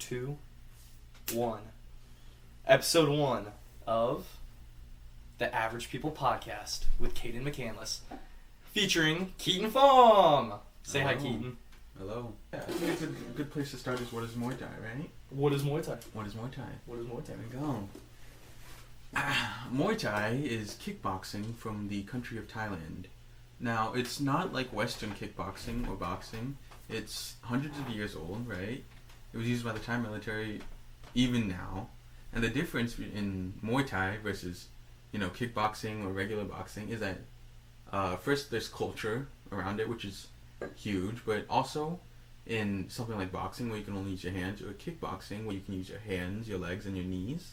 2, 1. Episode 1 of the Average People Podcast with Keaton Pham, featuring Keaton Pham. Say hi, Keaton. Hello. Yeah, I think a good place to start is what is Muay Thai, right? What is Muay Thai? What is Muay Thai? What is Muay Thai? There we go. Muay Thai is kickboxing from the country of Thailand. Now, it's not like Western kickboxing or boxing. It's hundreds of years old, right? It was used by the Thai military even now. And the difference in Muay Thai versus, kickboxing or regular boxing is that first there's culture around it, which is huge, but also in something like boxing where you can only use your hands, or kickboxing where you can use your hands, your legs, and your knees.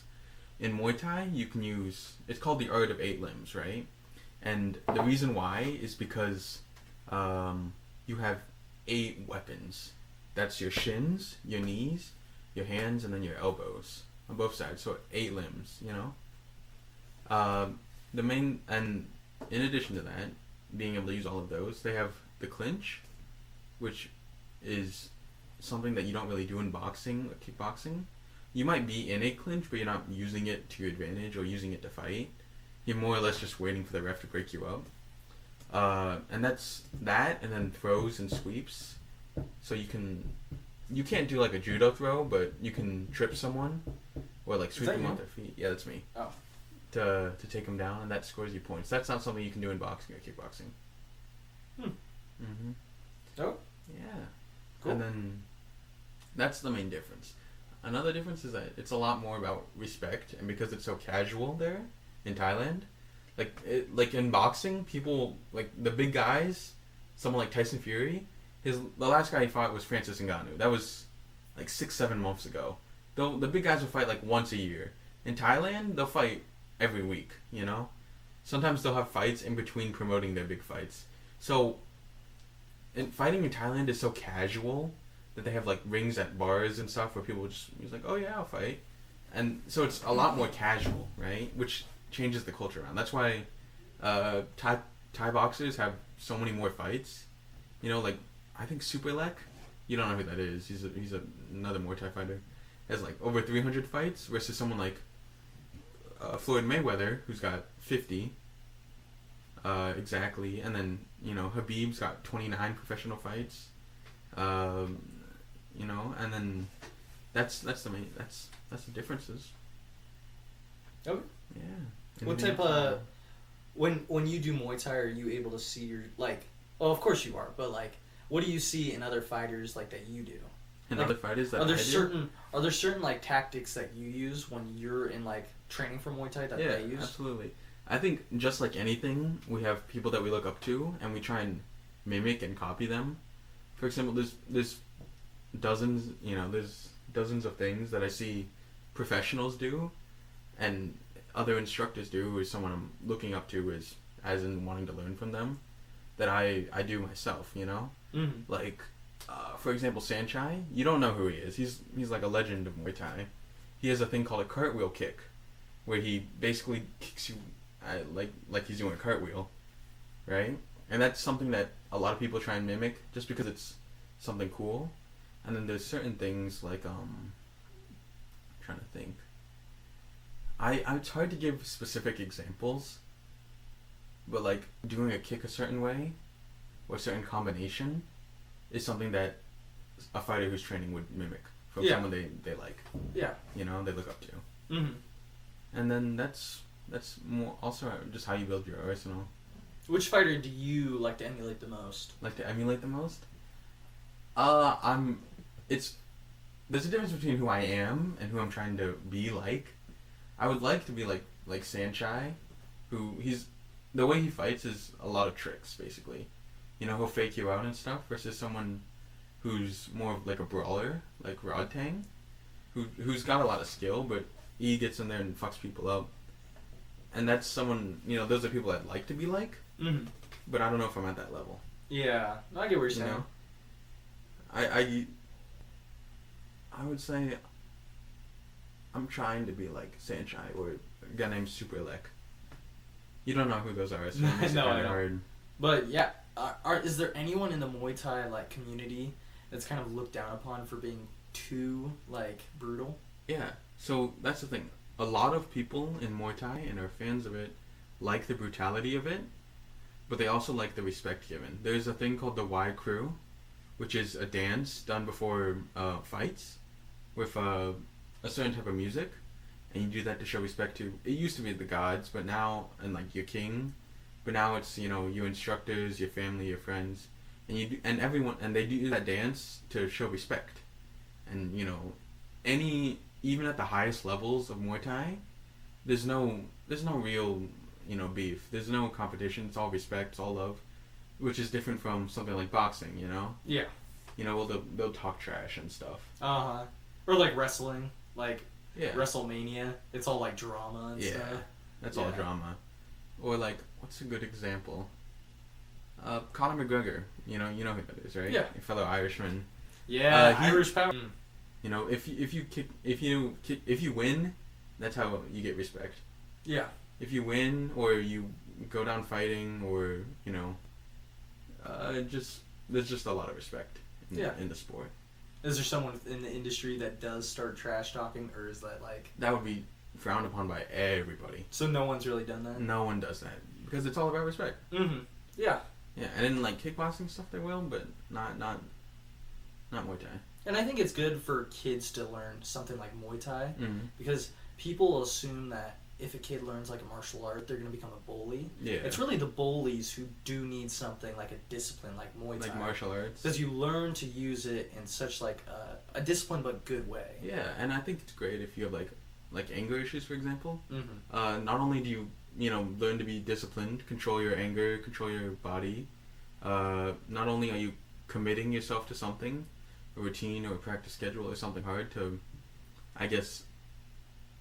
In Muay Thai, you can use, it's called the art of 8 limbs, right? And the reason why is because you have 8 weapons. That's your shins, your knees, your hands, and then your elbows on both sides. So 8 limbs, and in addition to that, being able to use all of those, they have the clinch, which is something that you don't really do in boxing or kickboxing. You might be in a clinch, but you're not using it to your advantage or using it to fight. You're more or less just waiting for the ref to break you up. And that's that, and then throws and sweeps. So you can't do like a judo throw, but you can trip someone or like sweep them off their feet. Yeah, that's me. Oh. To take them down, and that scores you points. That's not something you can do in boxing or kickboxing. Oh. Yeah. Cool. And then that's the main difference. Another difference is that it's a lot more about respect, and because it's so casual there in Thailand, like in boxing, people like the big guys, someone like Tyson Fury, the last guy he fought was Francis Ngannou. That was like 6-7 months ago. The big guys will fight like once a year. In Thailand, they'll fight every week. Sometimes they'll have fights in between promoting their big fights. So, fighting in Thailand is so casual that they have like rings at bars and stuff where people just like, oh yeah, I'll fight, and so it's a lot more casual, right? Which changes the culture around. That's why Thai boxers have so many more fights. Like I think Superlek, you don't know who that is. He's another Muay Thai fighter. Has like over 300 fights versus someone like Floyd Mayweather, who's got 50 exactly, and then Khabib's got 29 professional fights. And then that's the main that's the differences. Okay. Yeah. What type of when you do Muay Thai, are you able to see your well, of course you are, but what do you see in other fighters that you do? In other fighters that are there certain tactics that you use when you're in training for Muay Thai that they use? Absolutely. I think just like anything, we have people that we look up to and we try and mimic and copy them. For example, there's dozens, there's dozens of things that I see professionals do and other instructors do, who is someone I'm looking up to as in wanting to learn from them, that I do myself, Mm-hmm. For example, Sanchai, you don't know who he is. He's like a legend of Muay Thai. He has a thing called a cartwheel kick, where he basically kicks you like he's doing a cartwheel, right? And that's something that a lot of people try and mimic just because it's something cool. And then there's certain things I'm trying to think. It's hard to give specific examples, but doing a kick a certain way or a certain combination is something that a fighter who's training would mimic from someone they like. Yeah. They look up to. Mm-hmm. And then that's more also just how you build your arsenal. Which fighter do you like to emulate the most? Like to emulate the most? There's a difference between who I am and who I'm trying to be like. I would like to be like Sanchai, who the way he fights is a lot of tricks, basically. He'll fake you out and stuff, versus someone who's more of like a brawler, like Rodtang, who's got a lot of skill, but he gets in there and fucks people up. And that's someone, those are people I'd like to be like, but I don't know if I'm at that level. Yeah, I get what you're saying. I would say I'm trying to be like Sanchai or a guy named Superlek. You don't know who those are, so it's no, kind I of don't. hard. But yeah, is there anyone in the Muay Thai community that's kind of looked down upon for being too like brutal. Yeah. So that's the thing. A lot of people in Muay Thai and are fans of it like the brutality of it, but they also like the respect given. There's a thing called the Y Crew, which is a dance done before fights with a certain type of music, and you do that to show respect to. It used to be the gods, but now and like your king, but now it's your instructors, your family, your friends, and everyone, and they do that dance to show respect, and even at the highest levels of Muay Thai, there's no real beef. There's no competition. It's all respect. It's all love, which is different from something like boxing. Yeah. Well, they'll talk trash and stuff. Or like wrestling, like yeah. WrestleMania. It's all like drama and stuff. That's all drama. Or like, what's a good example? Conor McGregor. You know who that is, right? Yeah. A fellow Irishman. Yeah, Irish power. If you win, that's how you get respect. Yeah. If you win or you go down fighting or there's just a lot of respect in the sport. Is there someone in the industry that does start trash talking, or is that like... That would be frowned upon by everybody. So no one's really done that? No one does that because it's all about respect. Mm-hmm. Yeah. Yeah, and in like kickboxing stuff they will, but not Muay Thai. And I think it's good for kids to learn something like Muay Thai, mm-hmm. because people assume that if a kid learns like a martial art, they're going to become a bully. Yeah. It's really the bullies who do need something like a discipline like Muay Thai. Like martial arts. Because you learn to use it in such like a disciplined but good way. Yeah, and I think it's great if you have like anger issues, for example. Mm-hmm. Not only do you learn to be disciplined, control your anger, control your body. Not only are you committing yourself to something, a routine or a practice schedule or something hard to, I guess,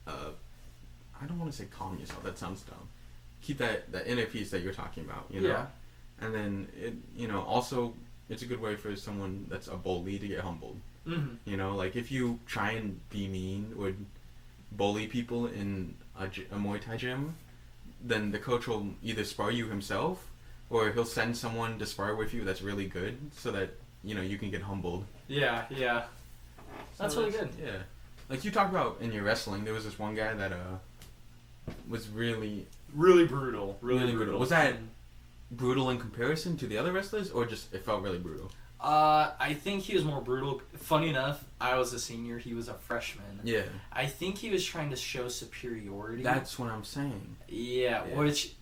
I don't want to say calm yourself. That sounds dumb. Keep that inner peace that you're talking about. Yeah. And then it also it's a good way for someone that's a bully to get humbled. Mm-hmm. Like if you try and be mean or bully people in a Muay Thai gym, then the coach will either spar you himself or he'll send someone to spar with you that's really good so that you can get humbled. Yeah. That's really good. Yeah. Like you talked about in your wrestling, there was this one guy that was really brutal. Really brutal. Was that brutal in comparison to the other wrestlers, or just it felt really brutal? I think he was more brutal. Funny enough, I was a senior, he was a freshman. Yeah. I think he was trying to show superiority. That's what I'm saying. Yeah. Which,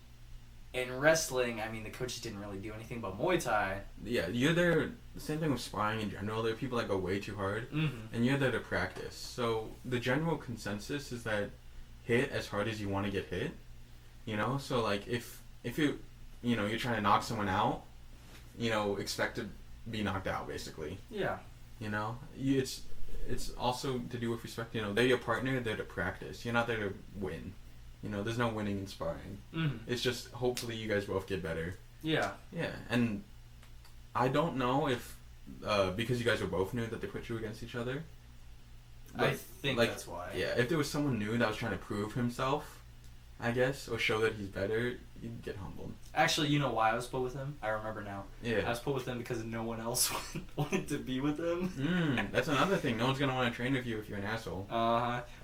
in wrestling, I mean, the coaches didn't really do anything but Muay Thai. Yeah, you're there, the same thing with sparring in general, there are people that go way too hard, and you're there to practice. So, the general consensus is that hit as hard as you want to get hit, So, like, if you're trying to knock someone out, expect to be knocked out, basically. Yeah. It's also to do with respect. They're your partner. They're to practice. You're not there to win. There's no winning in sparring. It's just hopefully you guys both get better. Yeah. Yeah, and I don't know if because you guys were both new that they put you against each other. I think that's why. Yeah, if there was someone new that was trying to prove himself, I guess, or show that he's better, you'd get humbled. Actually, you know why I was put with him? I remember now. Yeah. I was put with him because no one else wanted to be with him. That's another thing. No one's going to want to train with you if you're an asshole.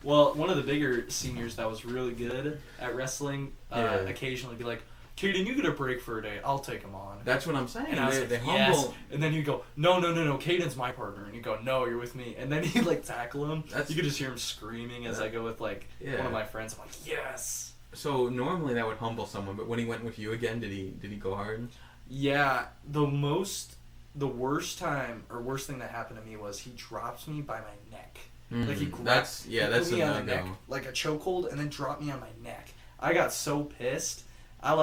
Well, one of the bigger seniors that was really good at wrestling occasionally be like, Keaton, you get a break for a day. I'll take him on. That's what I'm saying. And I was they like, humble. yes. And then he'd go, no, Keaton's my partner. And he'd go, no, you're with me. And then he'd like tackle him. You could just hear him screaming as I go with like one of my friends. I'm like, yes. So normally that would humble someone, but when he went with you again, did he go hard? Yeah, the worst thing that happened to me was he dropped me by my neck. Like he that's me on the neck, like a chokehold, and then dropped me on my neck. I got so pissed. I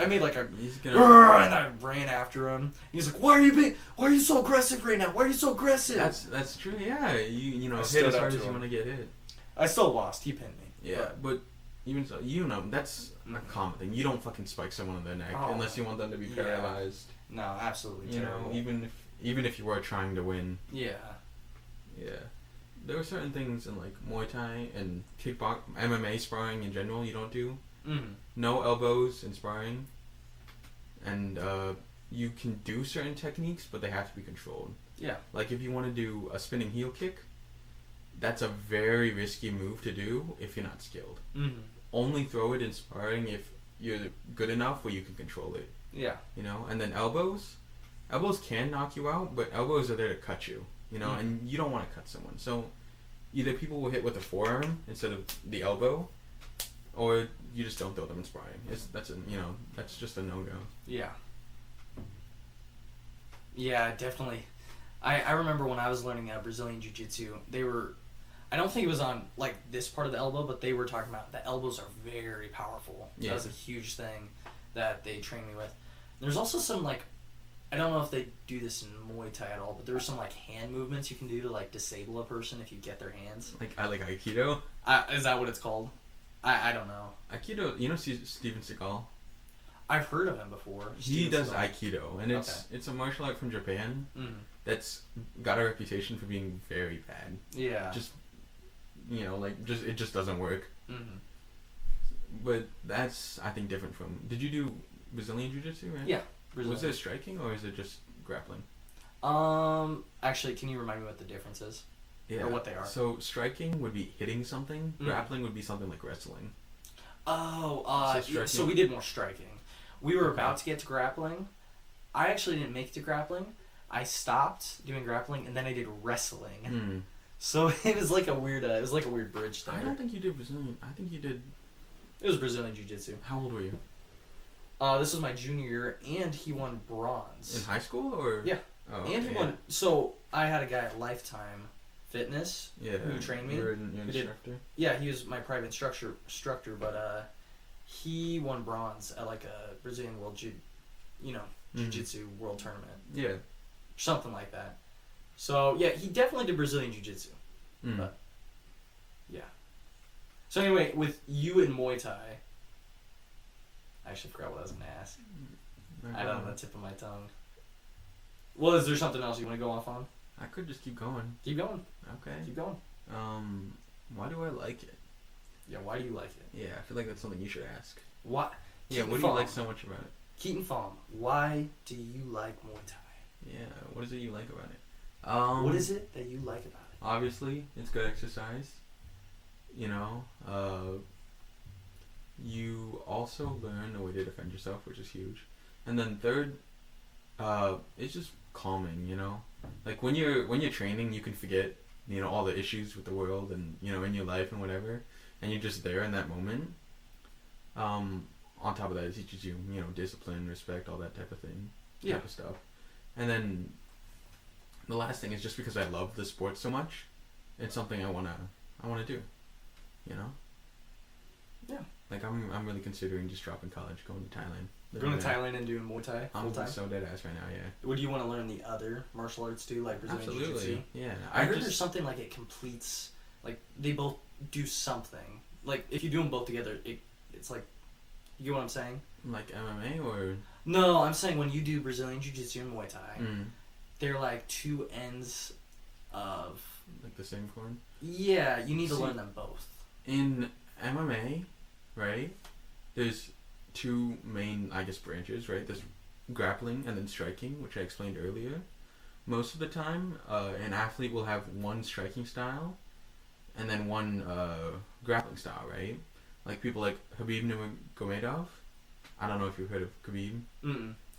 made like a and I ran after him. He's like, why are you so aggressive right now? Why are you so aggressive? That's true. Yeah, you hit as hard as you want to get hit. I still lost. He pinned me. Yeah, but even so, that's a common thing. You don't fucking spike someone in their neck unless you want them to be paralyzed. No, absolutely. Terrible. Even if you were trying to win. Yeah. Yeah. There are certain things in like Muay Thai and MMA sparring in general you don't do. No elbows in sparring. And you can do certain techniques, but they have to be controlled. Yeah. Like if you want to do a spinning heel kick, that's a very risky move to do if you're not skilled. Mm-hmm. Only throw it in sparring if you're good enough where you can control it. Yeah. You know, and then elbows can knock you out, but elbows are there to cut you. You know, and you don't want to cut someone. So either people will hit with the forearm instead of the elbow, or you just don't throw them in sparring. That's just a no-go. Yeah. Yeah, definitely. I remember when I was learning Brazilian Jiu-Jitsu, I don't think it was on like this part of the elbow, but they were talking about the elbows are very powerful. Yeah. That was a huge thing that they trained me with. There's also some like, I don't know if they do this in Muay Thai at all, but there were some like hand movements you can do to like disable a person if you get their hands. Like Aikido? Is that what it's called? I don't know. Aikido, you know Steven Seagal? I've heard of him before. He does Aikido, and it's a martial art from Japan that's got a reputation for being very bad. Yeah. Just, it just doesn't work. Mm-hmm. But that's, I think, different from... Did you do Brazilian Jiu-Jitsu, right? Yeah. Brazilian. Was it striking, or is it just grappling? Actually, can you remind me what the difference is? Yeah. Or what they are? So, striking would be hitting something. Grappling would be something like wrestling. Oh, so we did more striking. We were about to get to grappling. I actually didn't make it to grappling. I stopped doing grappling, and then I did wrestling. So it was like a weird bridge thing. I don't think you did Brazilian. I think you did... It was Brazilian Jiu-Jitsu. How old were you? This was my junior year, and he won bronze. In high school, or? Yeah. Oh, and he won... So, I had a guy at Lifetime Fitness who trained me. You're an instructor? Yeah, he was my private instructor, but he won bronze at like a Brazilian Jiu-Jitsu world tournament. Yeah. Something like that. So, yeah, he definitely did Brazilian Jiu-Jitsu. But, yeah. So anyway, with you in Muay Thai... I actually forgot what I was going to ask. I don't know the tip of my tongue. Well, is there something else you want to go off on? I could just keep going. Keep going. Okay. Keep going. Why do I like it? Yeah, why do you like it? Yeah, I feel like that's something you should ask. What? Yeah, what do you like so much about it? Keaton Pham, why do you like Muay Thai? Yeah, what is it you like about it? What is it that you like about it? Obviously, it's good exercise. You know, you also learn a way to defend yourself, which is huge. And then third, it's just calming, you know? Like when you're training, you can forget, you know, all the issues with the world and, you know, in your life and whatever, and you're just there in that moment. On top of that, it teaches you, you know, discipline, respect, all that type of thing, type of stuff. And then the last thing is just because I love the sport so much, it's something I wanna do, you know? Yeah. Like I'm really considering just dropping college, going to Thailand. Going to Thailand and doing Muay Thai? I'm so dead ass right now, yeah. Would you want to learn the other martial arts too, like Brazilian Jiu-Jitsu? Yeah. I heard there's something like it completes, like they both do something. Like if you do them both together, it's like, you get what I'm saying? Like MMA or? No, I'm saying when you do Brazilian Jiu-Jitsu and Muay Thai, they're like two ends of... Like the same coin? Yeah, you need to learn them both. In MMA, right, there's two main, I guess, branches, right? There's grappling and then striking, which I explained earlier. Most of the time, an athlete will have one striking style and then one grappling style, right? Like people like Khabib Nurmagomedov. I don't know if you've heard of Khabib.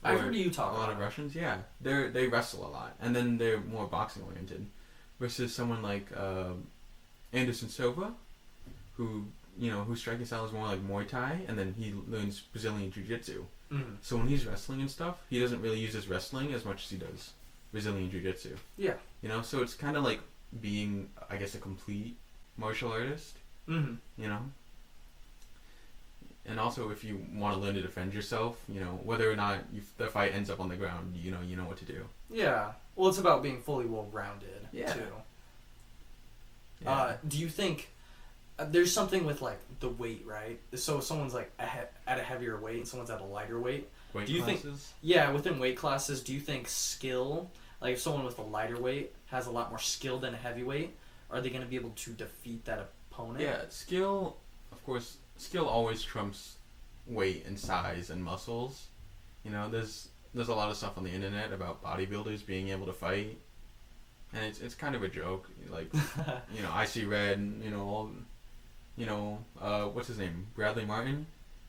I've heard you talk a lot of Russians. Yeah, they wrestle a lot, and then they're more boxing oriented. Versus someone like Anderson Silva, whose striking style is more like Muay Thai, and then he learns Brazilian Jiu-Jitsu. So when he's wrestling and stuff, he doesn't really use his wrestling as much as he does Brazilian Jiu-Jitsu. Yeah. You know, so it's kind of like being, I guess, a complete martial artist. You know? And also, if you want to learn to defend yourself, you know, whether or not the fight ends up on the ground, you know what to do. Yeah. Well, it's about being fully well-rounded, too. Yeah. Do you think... there's something with, like, the weight, right? So if someone's, like, at a heavier weight and someone's at a lighter weight... Weight do you classes? Think, yeah, within weight classes, do you think skill... Like, if someone with a lighter weight has a lot more skill than a heavyweight, are they going to be able to defeat that opponent? Yeah, skill... Of course, skill always trumps weight and size and muscles. You know, there's a lot of stuff on the internet about bodybuilders being able to fight and it's kind of a joke. Like, you know, I see red, and you know all, you know, what's his name? Bradley Martin,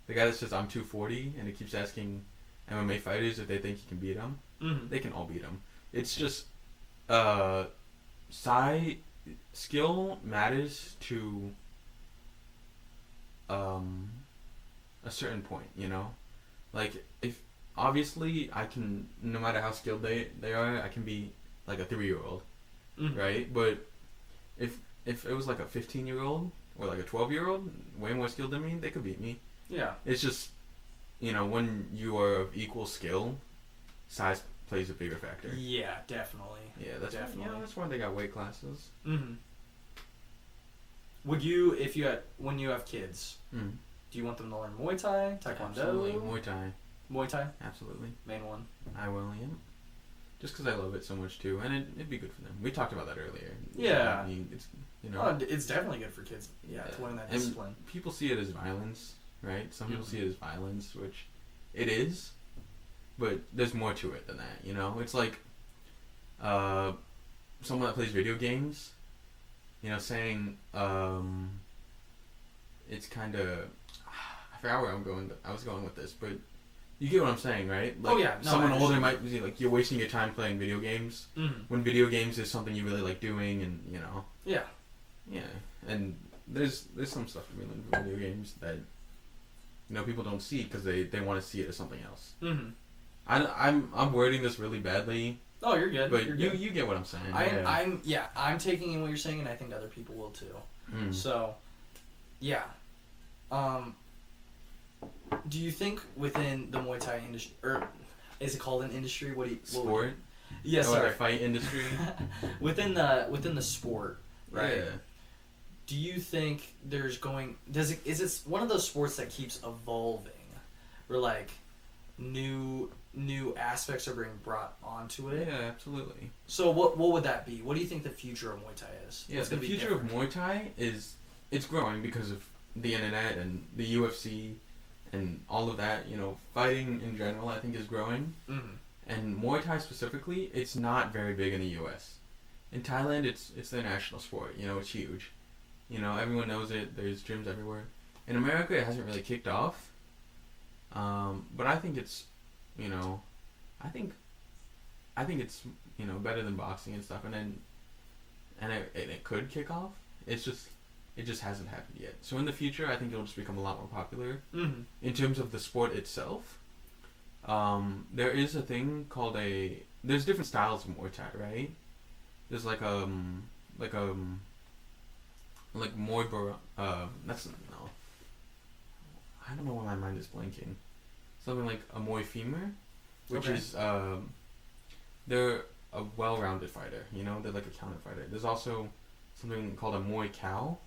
the guy that says I'm 240, and he keeps asking MMA fighters if they think he can beat him. Mm-hmm. They can all beat him. It's just, skill matters to a certain point, you know? Like, if, obviously, I can, no matter how skilled they are, I can be, like, a 3-year-old, right? But if it was, like, a 15-year-old, or, like, a 12-year-old, way more skilled than me, they could beat me. Yeah. It's just, you know, when you are of equal skill, size plays a bigger factor. Yeah, definitely. Yeah, that's definitely. Yeah, that's why they got weight classes. Mm-hmm. Would you, when you have kids, do you want them to learn Muay Thai, Taekwondo? Absolutely, Muay Thai. Muay Thai? Absolutely. Main one. I will, yeah. Just because I love it so much too, and it'd be good for them. We talked about that earlier. Yeah. I mean, it's, you know. Oh, it's definitely good for kids. Yeah, to learn that discipline. And people see it as violence, right? Some people see it as violence, which it is, but there's more to it than that, you know? It's like someone that plays video games, you know, saying it's kind of, I forgot where I was going with this, but you get what I'm saying, right? Like, oh yeah, no, someone older might be like, you're wasting your time playing video games when video games is something you really like doing, and you know. Yeah. Yeah, and there's some stuff to be learned from video games that, you know, people don't see because they want to see it as something else. Mm-hmm. I'm wording this really badly. Oh, you're good. But you're you good. You get what I'm saying. I'm taking in what you're saying, and I think other people will too. So, yeah. Do you think within the Muay Thai industry, or is it called an industry? Sport? Yes, sorry. The fight industry. within the sport, right? Yeah. Do you think is it one of those sports that keeps evolving, where like new aspects are being brought onto it? Yeah, absolutely. So what would that be? What do you think the future of Muay Thai is? Yeah, the future of Muay Thai it's growing because of the internet and the UFC and all of that. You know, fighting in general, I think, is growing. Mm-hmm. And Muay Thai specifically, it's not very big in the U.S. In Thailand, it's their national sport. You know, it's huge. You know, everyone knows it. There's gyms everywhere. In America, it hasn't really kicked off. But I think it's, you know, I think it's, you know, better than boxing and stuff. And it could kick off. It just hasn't happened yet. So in the future, I think it'll just become a lot more popular. Mm-hmm. In terms of the sport itself, there is a thing called there's different styles of Muay Thai, right? There's like Muay that's no. I don't know why my mind is blanking. Something like a Muay Femur, which is they're a well-rounded fighter. You know, they're like a counter fighter. There's also something called a Muay Cow.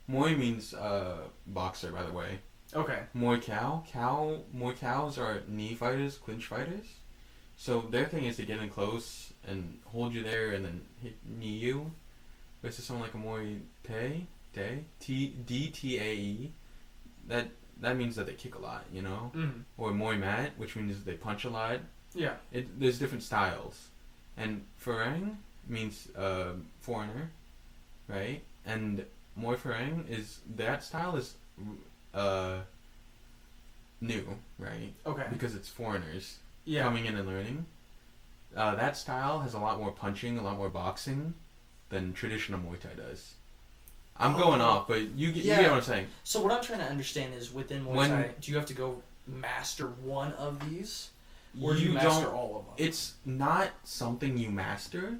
Muay means boxer, by the way. Okay. Muay Cows are knee fighters, clinch fighters. So their thing is to get in close and hold you there and then knee you. Versus someone like a Muay Thai, DTAE, that means that they kick a lot, you know? Mm-hmm. Or Muay Mat, which means they punch a lot. Yeah. There's different styles. And Farang means foreigner, right? And Muay Farang that style is new, right? Okay. Because it's foreigners coming in and learning. That style has a lot more punching, a lot more boxing than traditional Muay Thai does. I'm going off, but you get what I'm saying. So what I'm trying to understand is within Muay Thai, do you have to go master one of these? Or do you master all of them? It's not something you master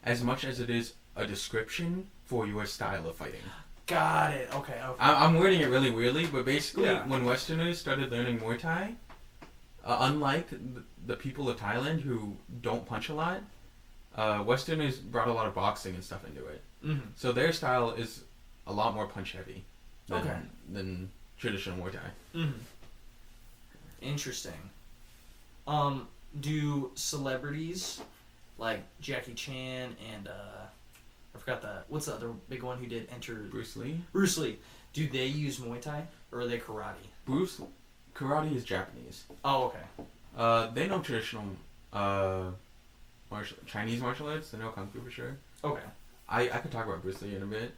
as much as it is a description for your style of fighting. Got it. Okay. I'm wording it really weirdly, but basically when Westerners started learning Muay Thai, unlike the people of Thailand who don't punch a lot, Westerners brought a lot of boxing and stuff into it. Mm-hmm. So their style is a lot more punch heavy than traditional Muay Thai. Mm-hmm. Interesting. Do celebrities like Jackie Chan and I forgot what's the other big one who did enter? Bruce Lee. Bruce Lee. Do they use Muay Thai or are they karate? Karate is Japanese. Oh, okay. They know traditional Chinese martial arts. They know Kung Fu for sure. Okay. I could talk about Bruce Lee in a bit.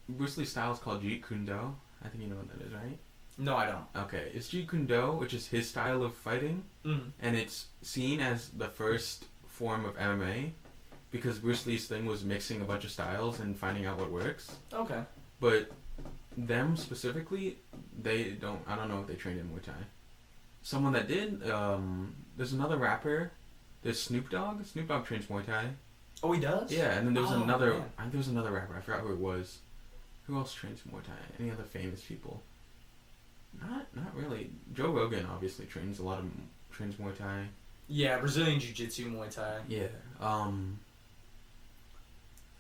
Bruce Lee's style is called Jeet Kune Do. I think you know what that is, right? No, I don't. Okay, it's Jeet Kune Do, which is his style of fighting, and it's seen as the first form of MMA because Bruce Lee's thing was mixing a bunch of styles and finding out what works. Okay. But them specifically, I don't know if they trained in Muay Thai. Someone that did, there's another rapper, there's Snoop Dogg. Snoop Dogg trains Muay Thai. Oh, he does? Yeah, and then there was man. I think there was another rapper, I forgot who it was. Who else trains Muay Thai? Any other famous people? Not really. Joe Rogan obviously trains Muay Thai. Yeah, Brazilian Jiu-Jitsu, Muay Thai. Yeah. I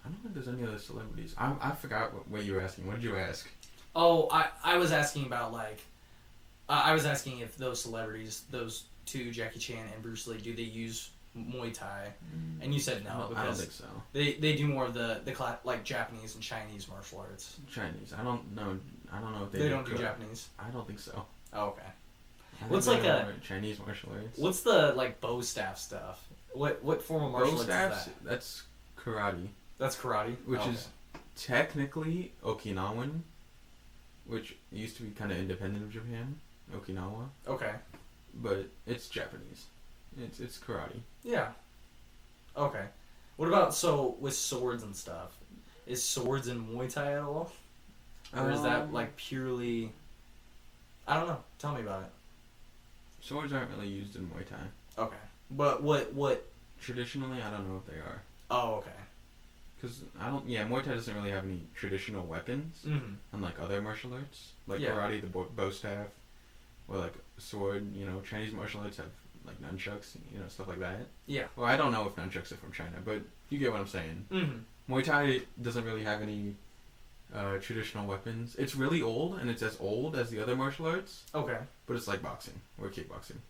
don't think there's any other celebrities. I forgot what you were asking. What did you ask? Oh, I was asking about, like... I was asking if those celebrities, those two, Jackie Chan and Bruce Lee, do they use Muay Thai? And you said no. I don't think so. They do more of the like Japanese and Chinese martial arts. Chinese. I don't know if they don't do Japanese. I don't think so. Oh, okay. What's like a Chinese martial arts? What's the like bow staff stuff? What form of martial arts is that? That's karate. That's karate, which is technically Okinawan, which used to be kind of independent of Japan. Okinawa. Okay. But it's Japanese. It's karate. Yeah. Okay. What about with swords and stuff? Is swords in Muay Thai at all? Or is that like purely... I don't know. Tell me about it. Swords aren't really used in Muay Thai. Okay. But what... Traditionally, I don't know if they are. Oh, okay. Because Muay Thai doesn't really have any traditional weapons, unlike other martial arts. Like karate, the bow staff, or like sword, Chinese martial arts have like nunchucks, stuff like that. Yeah. Well, I don't know if nunchucks are from China, but you get what I'm saying. Muay Thai doesn't really have any traditional weapons. It's really old, and it's as old as the other martial arts. Okay. But it's like boxing or kickboxing.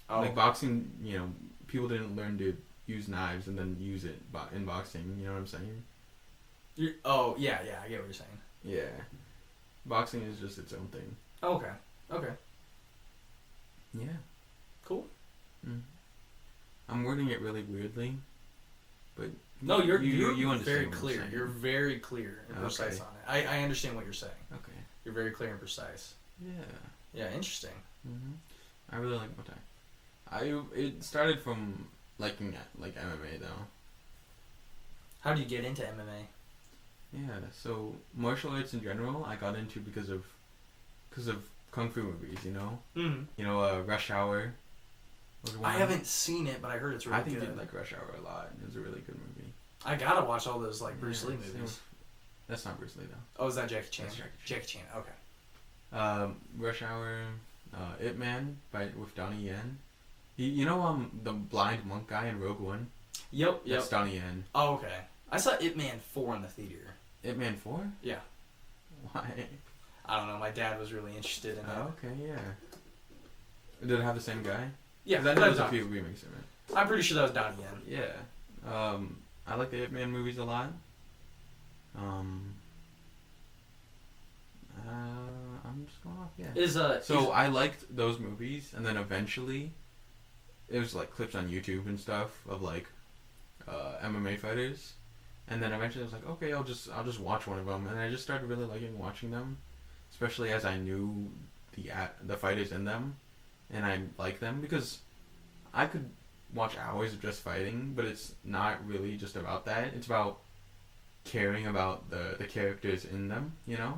Oh. Like boxing, people didn't learn to use knives and then use it in boxing. You know what I'm saying? Yeah, I get what you're saying. Yeah. Boxing is just its own thing. Okay. Yeah. Cool. I'm wording it really weirdly, but no, you're understand very clear. You're very clear and precise on it. I understand what you're saying. Okay. You're very clear and precise. Yeah. Yeah, interesting. I really like Muay Thai. It started from liking like MMA though. How do you get into MMA? Yeah, so martial arts in general, I got into because of kung fu movies, Rush Hour. I haven't seen it, but I heard it's really good. I think you'd like Rush Hour a lot. It was a really good movie. I gotta watch all those like Bruce Lee movies. That's not Bruce Lee though. Oh, is that Jackie Chan? That's Jackie Chan. Okay. Rush Hour, Ip Man with Donnie Yen. The blind monk guy in Rogue One. Yep. That's Donnie Yen. Oh, okay. I saw Ip Man 4 in the theater. Ip Man 4? Yeah. Why? I don't know. My dad was really interested in it. Oh, okay, yeah. Did it have the same guy? Yeah. I know there's a few remakes of it. I'm pretty sure that was Donnie Yen. Yeah. I like the Ip Man movies a lot. I'm just going off, yeah. I liked those movies, and then eventually, it was like clips on YouTube and stuff of like MMA fighters, and then eventually I was like, okay, I'll just watch one of them, and I just started really liking watching them, especially as I knew the fighters in them, and I like them because I could watch hours of just fighting, but it's not really just about that. It's about caring about the characters in them.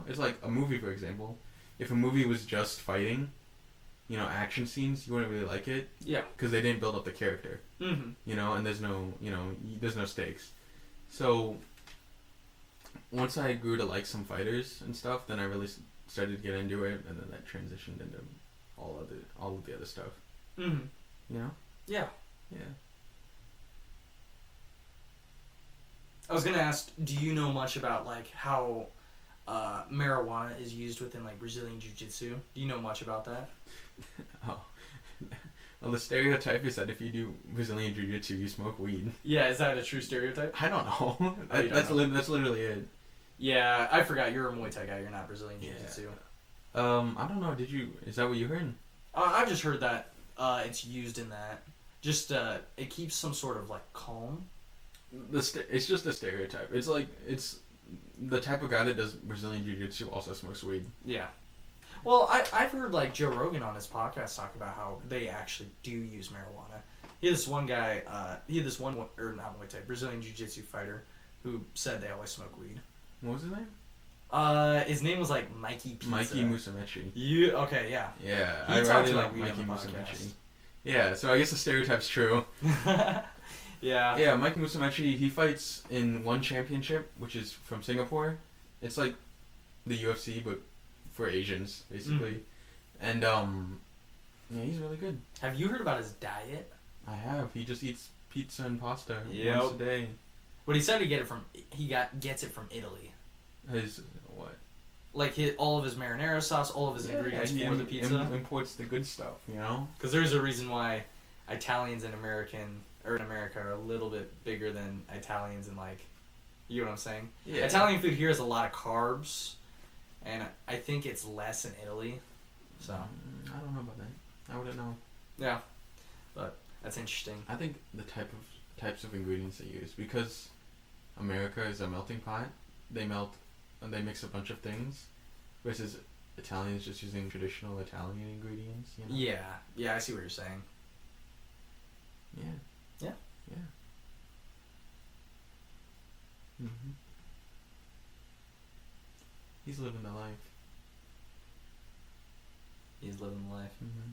It's like a movie, for example. If a movie was just fighting, action scenes, you wouldn't really like it. Yeah. Because they didn't build up the character. And there's no stakes. So once I grew to like some fighters and stuff, then I really started to get into it, and then that transitioned into all of the other stuff. Yeah. Yeah. I was gonna ask, do you know much about like how marijuana is used within like Brazilian Jiu-Jitsu? Do you know much about that? Well, the stereotype is that if you do Brazilian Jiu-Jitsu, you smoke weed. Yeah, is that a true stereotype? I don't know. That's literally it. Yeah, I forgot. You're a Muay Thai guy. You're not Brazilian Jiu-Jitsu. I don't know. Is that what you heard? I've just heard that it's used in that. Just it keeps some sort of like calm it's just a stereotype. It's like it's the type of guy that does Brazilian Jiu-Jitsu also smokes weed. Yeah. Well, I've heard like Joe Rogan on his podcast talk about how they actually do use marijuana. He had this one guy, Brazilian Jiu-Jitsu fighter who said they always smoke weed. What was his name? His name was like Mikey Pizza. Mikey Musumeci. Okay, yeah. Yeah, He I talked really about like weed on Mikey the Musumeci. podcast. Yeah, so I guess the stereotype's true. Yeah. Yeah, Mikey Musumeci, he fights in one championship, which is from Singapore. It's like the UFC, but for Asians, basically. And, yeah, he's really good. Have you heard about his diet? I have. He just eats pizza and pasta Yep. once a day. But he said gets it from Italy. His, what? Like all of his marinara sauce, all of his ingredients he for the pizza. imports the good stuff, you know? Because there's a reason why Italians in America are a little bit bigger than Italians in like, you know what I'm saying? Yeah. Italian food here has a lot of carbs, and I think it's less in Italy. So I don't know about that. I wouldn't know. yeah, but that's interesting. I think the types of ingredients they use, because America is a melting pot. They melt and they mix a bunch of things, versus Italians just using traditional Italian ingredients. You know? Yeah, I see what you're saying. Yeah. Mhm. He's living the life. He's living the life. Mm-hmm.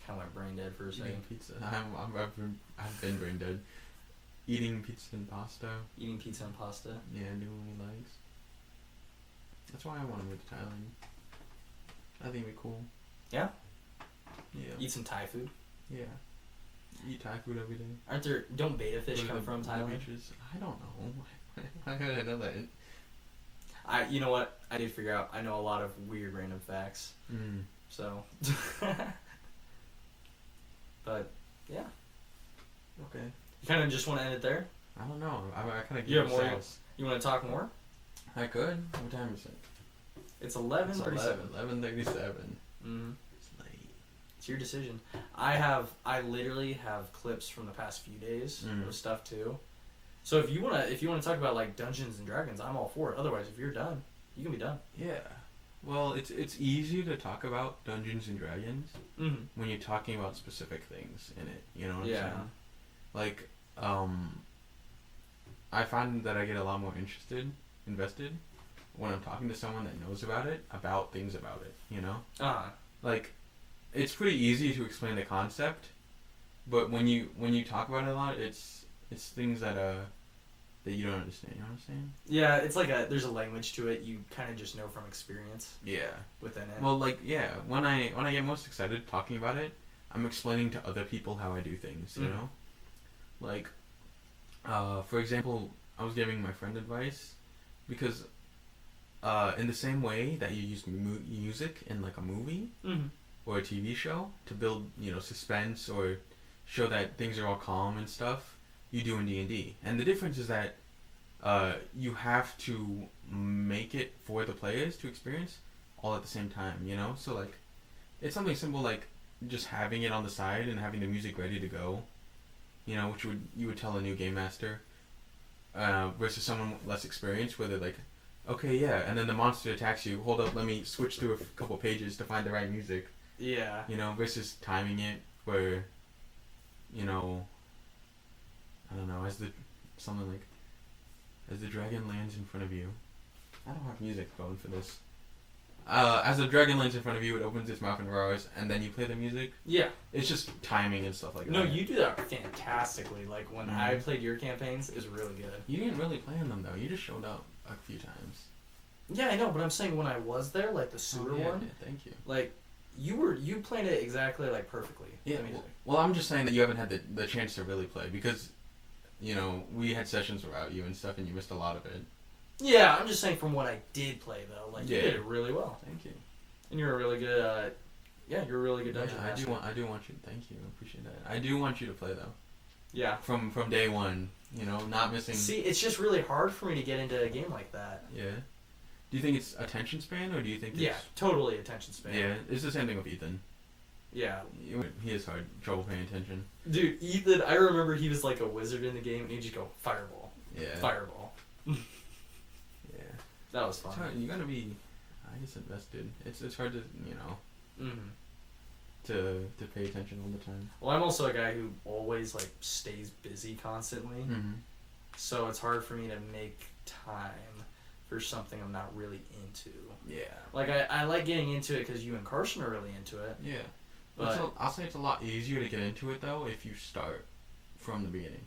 Kind of went brain dead for a second. Eating pizza. I've been brain dead. Eating pizza and pasta. Eating pizza and pasta. Yeah, doing what he likes. That's why I want to move to Thailand. I think it'd be cool. Yeah? Yeah. Eat some Thai food. Yeah. Eat Thai food every day. Don't beta fish Go to come the- from the Thailand? beaches. I don't know. Why would I know that? You know what? I did figure out. I know a lot of weird random facts. Mm. So. But, yeah. Okay. You kind of just want to end it there? I don't know. I kind of You have give more? sauce. You want to talk more? I could. What time is it? It's 11:37. 11:37. Mm-hmm. It's late. It's your decision. I literally have clips from the past few days of stuff too. So if you wanna talk about like Dungeons and Dragons, I'm all for it. Otherwise, if you're done, you can be done. Yeah. Well, it's easy to talk about Dungeons and Dragons when you're talking about specific things in it. You know what I'm saying? Like, I find that I get a lot more invested when I'm talking to someone that knows about things about it. You know? Like, it's pretty easy to explain the concept, but when you talk about it a lot, it's things that you don't understand. You know what I'm saying? Yeah, it's like there's a language to it. You kind of just know from experience. Yeah. Within it. Well, like, yeah, when I get most excited talking about it, I'm explaining to other people how I do things. You know, like, for example, I was giving my friend advice because, in the same way that you use music in like a movie or a TV show to build, suspense or show that things are all calm and stuff, you do in D&D. And the difference is that you have to make it for the players to experience all at the same time, you know? So, like, it's something simple like just having it on the side and having the music ready to go, you know, which you would tell a new game master, versus someone less experienced where they're like, okay, yeah, and then the monster attacks you, hold up, let me switch through a couple pages to find the right music. Yeah. You know, versus timing it where, you know, I don't know, as the dragon lands in front of you. I don't have music going for this. As the dragon lands in front of you, it opens its mouth and roars, and then you play the music. Yeah. It's just timing and stuff like that. No, you do that fantastically. Like, when I played your campaigns, it was really good. You didn't really play in them, though. You just showed up a few times. Yeah, I know, but I'm saying when I was there, like the sewer one. Yeah, thank you. Like, you played it exactly, like, perfectly. Yeah, well, I'm just saying that you haven't had the chance to really play, because, you know, we had sessions without you and stuff, and you missed a lot of it. Yeah, I'm just saying from what I did play, though. Like, you did it really well. Thank you. And you're a really good, you're a really good dungeon master. I do want you, thank you, I appreciate that. I do want you to play, though. Yeah. From day one, you know, not missing... See, it's just really hard for me to get into a game like that. Yeah. Do you think it's attention span, or do you think it's... Yeah, totally attention span. Yeah, it's the same thing with Ethan. Yeah. He has hard trouble paying attention. Dude, Ethan, I remember he was like a wizard in the game, and he'd just go, fireball. Yeah. Fireball. Yeah. That was fun. It's hard. You gotta be, I guess, invested. It's hard to, you know, to pay attention all the time. Well, I'm also a guy who always, like, stays busy constantly. So it's hard for me to make time for something I'm not really into. Yeah. Like, I like getting into it because you and Carson are really into it. Yeah. But I'll say it's a lot easier to get into it, though, if you start from the beginning.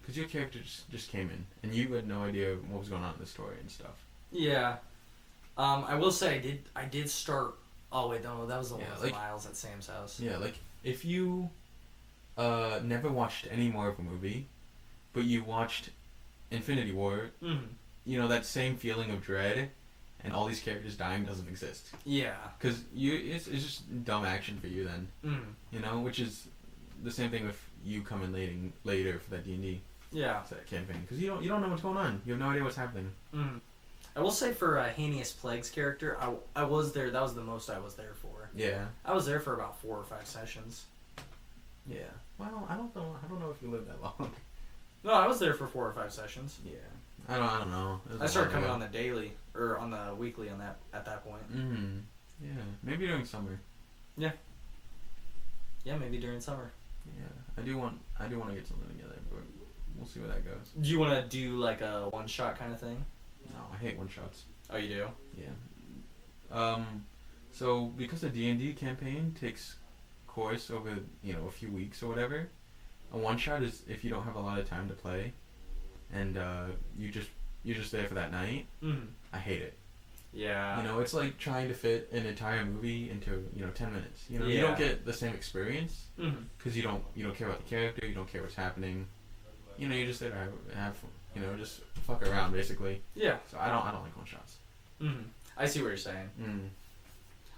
Because your character just came in, and you had no idea what was going on in the story and stuff. Yeah. I will say I did start... Oh, wait, no, that was the one with like, Miles at Sam's house. Yeah, like, if you never watched any more of a movie, but you watched Infinity War, you know, that same feeling of dread and all these characters dying doesn't exist. Yeah. Because it's just dumb action for you then. You know, which is the same thing with you coming later for that D&D 'd campaign. Because you don't know what's going on. You have no idea what's happening. I will say for Hanius Plague's character, I was there. That was the most I was there for. Yeah. I was there for about 4 or 5 sessions. Yeah. Well, I don't know if you lived that long. No, I was there for 4 or 5 sessions. Yeah. I don't know. I started coming on the daily or on the weekly at that point. Yeah. Maybe during summer. Yeah. Yeah, maybe during summer. Yeah. I do want to get something together, but we'll see where that goes. Do you want to do like a one-shot kind of thing? No, I hate one-shots. Oh, you do? Yeah. So because the D&D campaign takes course over, you know, a few weeks or whatever, a one-shot is if you don't have a lot of time to play, and you're just there for that night. I hate it. Yeah. You know, it's like trying to fit an entire movie into, you know, 10 minutes. You know, Yeah. you don't get the same experience because you don't care about the character, you don't care what's happening. You know, you're just there to have you know, just fuck around basically. Yeah. So I don't like one shots. I see what you're saying.